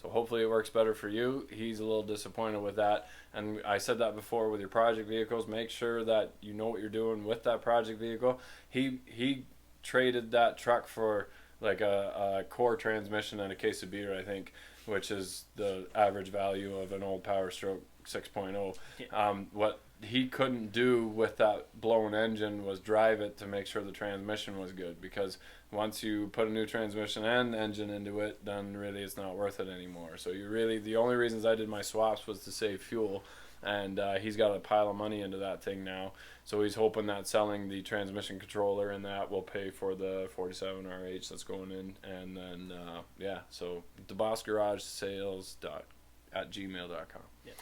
So hopefully it works better for you. He's a little disappointed with that. And I said that before with your project vehicles. Make sure that you know what you're doing with that project vehicle. He traded that truck for like a core transmission and a case of beer, I think, which is the average value of an old Power Stroke 6.0. Yeah. What he couldn't do with that blown engine was drive it to make sure the transmission was good, because once you put a new transmission and engine into it, then really it's not worth it anymore. So the only reasons I did my swaps was to save fuel, and he's got a pile of money into that thing now. So he's hoping that selling the transmission controller and that will pay for the 47 RH that's going in. And then so DEBOSSGarageSales@gmail.com. Yeah.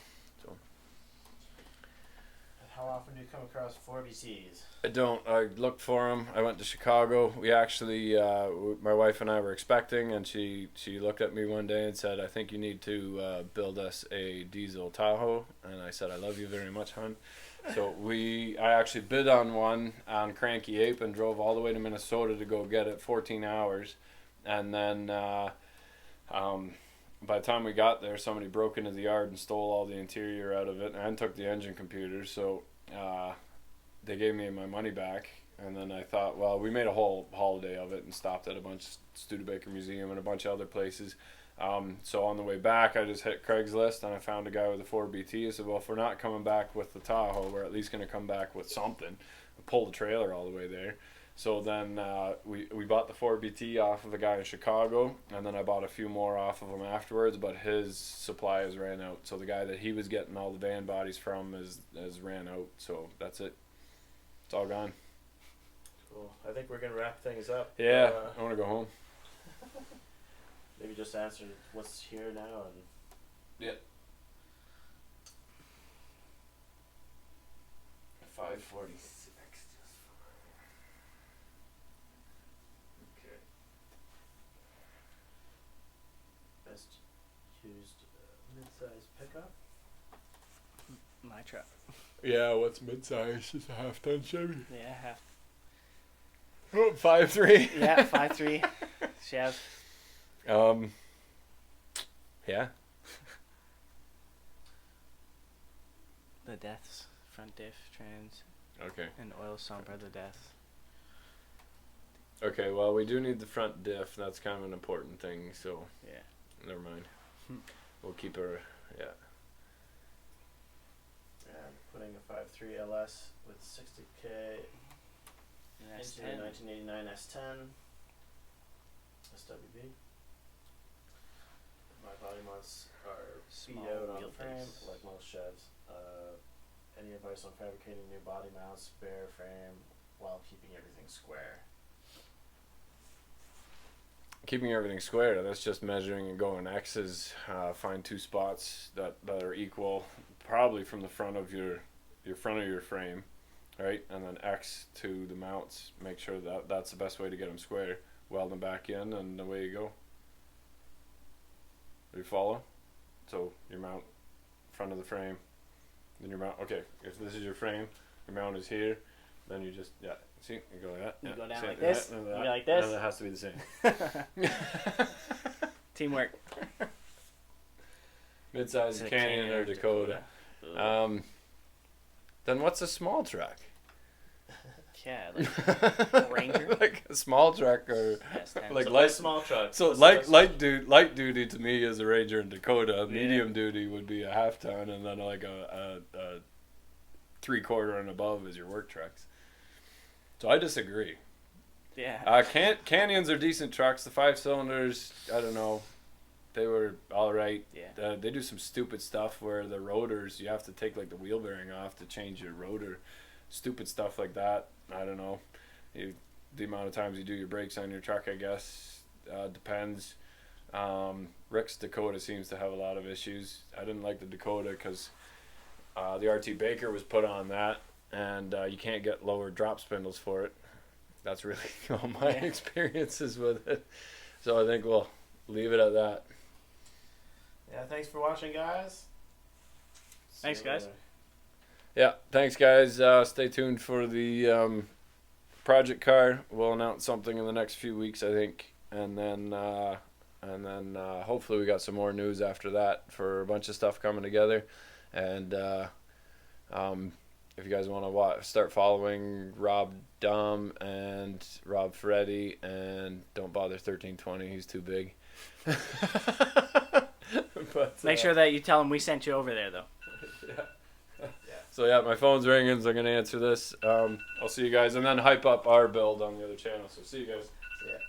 How often do you come across 4BCs? I don't. I looked for them. I went to Chicago. We actually, my wife and I were expecting, and she looked at me one day and said, "I think you need to build us a diesel Tahoe." And I said, "I love you very much, hon." So I actually bid on one on Cranky Ape and drove all the way to Minnesota to go get it, 14 hours. And then by the time we got there, somebody broke into the yard and stole all the interior out of it and took the engine computer. So they gave me my money back. And then I thought, well, we made a whole holiday of it and stopped at a bunch of Studebaker Museum and a bunch of other places. So on the way back, I just hit Craigslist and I found a guy with a 4BT. I said, well, if we're not coming back with the Tahoe, we're at least going to come back with something. Pull the trailer all the way there. So then we bought the 4BT off of a guy in Chicago, and then I bought a few more off of him afterwards, but his supplies ran out. So the guy that he was getting all the van bodies from has ran out. So that's it. It's all gone. Cool. I think we're going to wrap things up. Yeah, I want to go home. Maybe just answer what's here now. And yeah. 546. Best used mid-size pickup? My truck. Yeah, what's mid-size? Just a half-ton Chevy. Yeah, half. Oh, 5.3. Yeah, 5.3 Chev. Yeah. The deaths, front diff, trans, Okay. and oil sump are the deaths. Okay, well, we do need the front diff. That's kind of an important thing, so Yeah. never mind. We'll keep her, yeah. And putting a 5.3 LS with 60K And into S10. a 1989 S10 SWB. My body mods are Small beat out on the wheelbase. frame, like most Chevs. Any advice on fabricating new body mounts, bare frame, while keeping everything square? Keeping everything square, that's just measuring and going X's. Find two spots that are equal. probably from the front of your front of your frame, right? And then X to the mounts. Make sure that that's the best way to get them square. Weld them back in, and away you go. Do you follow? So your mount, front of the frame, then your mount. Okay, if this is your frame, your mount is here. Then you just see, you go like that. You go down see, like this. You go like this. And it has to be the same. Teamwork. Mid-size Canyon or Dakota. Then what's a small truck? Yeah, like a Ranger. Like a small truck or like light small truck. So light duty to me is a Ranger and Dakota. Medium duty would be a half ton, and then like a 3/4 and above is your work trucks. So I disagree. Yeah. Canyons are decent trucks. The 5-cylinders, I don't know. They were all right. Yeah. They do some stupid stuff where the rotors, you have to take like the wheel bearing off to change your rotor. Stupid stuff like that. I don't know. The amount of times you do your brakes on your truck, I guess, depends. Rick's Dakota seems to have a lot of issues. I didn't like the Dakota because the RT Baker was put on that, and you can't get lower drop spindles for it. That's really all my experiences with it. So I think we'll leave it at that. Yeah, thanks for watching, guys. Thanks, guys. Yeah, thanks, guys. Stay tuned for the project car. We'll announce something in the next few weeks, I think, and then hopefully we got some more news after that for a bunch of stuff coming together. And if you guys want to start following Rob Dom and Rob Ferretti, and don't bother 1320, he's too big. But make sure that you tell him we sent you over there, though. So yeah, my phone's ringing, so I'm gonna answer this. I'll see you guys, and then hype up our build on the other channel. So see you guys. Yeah.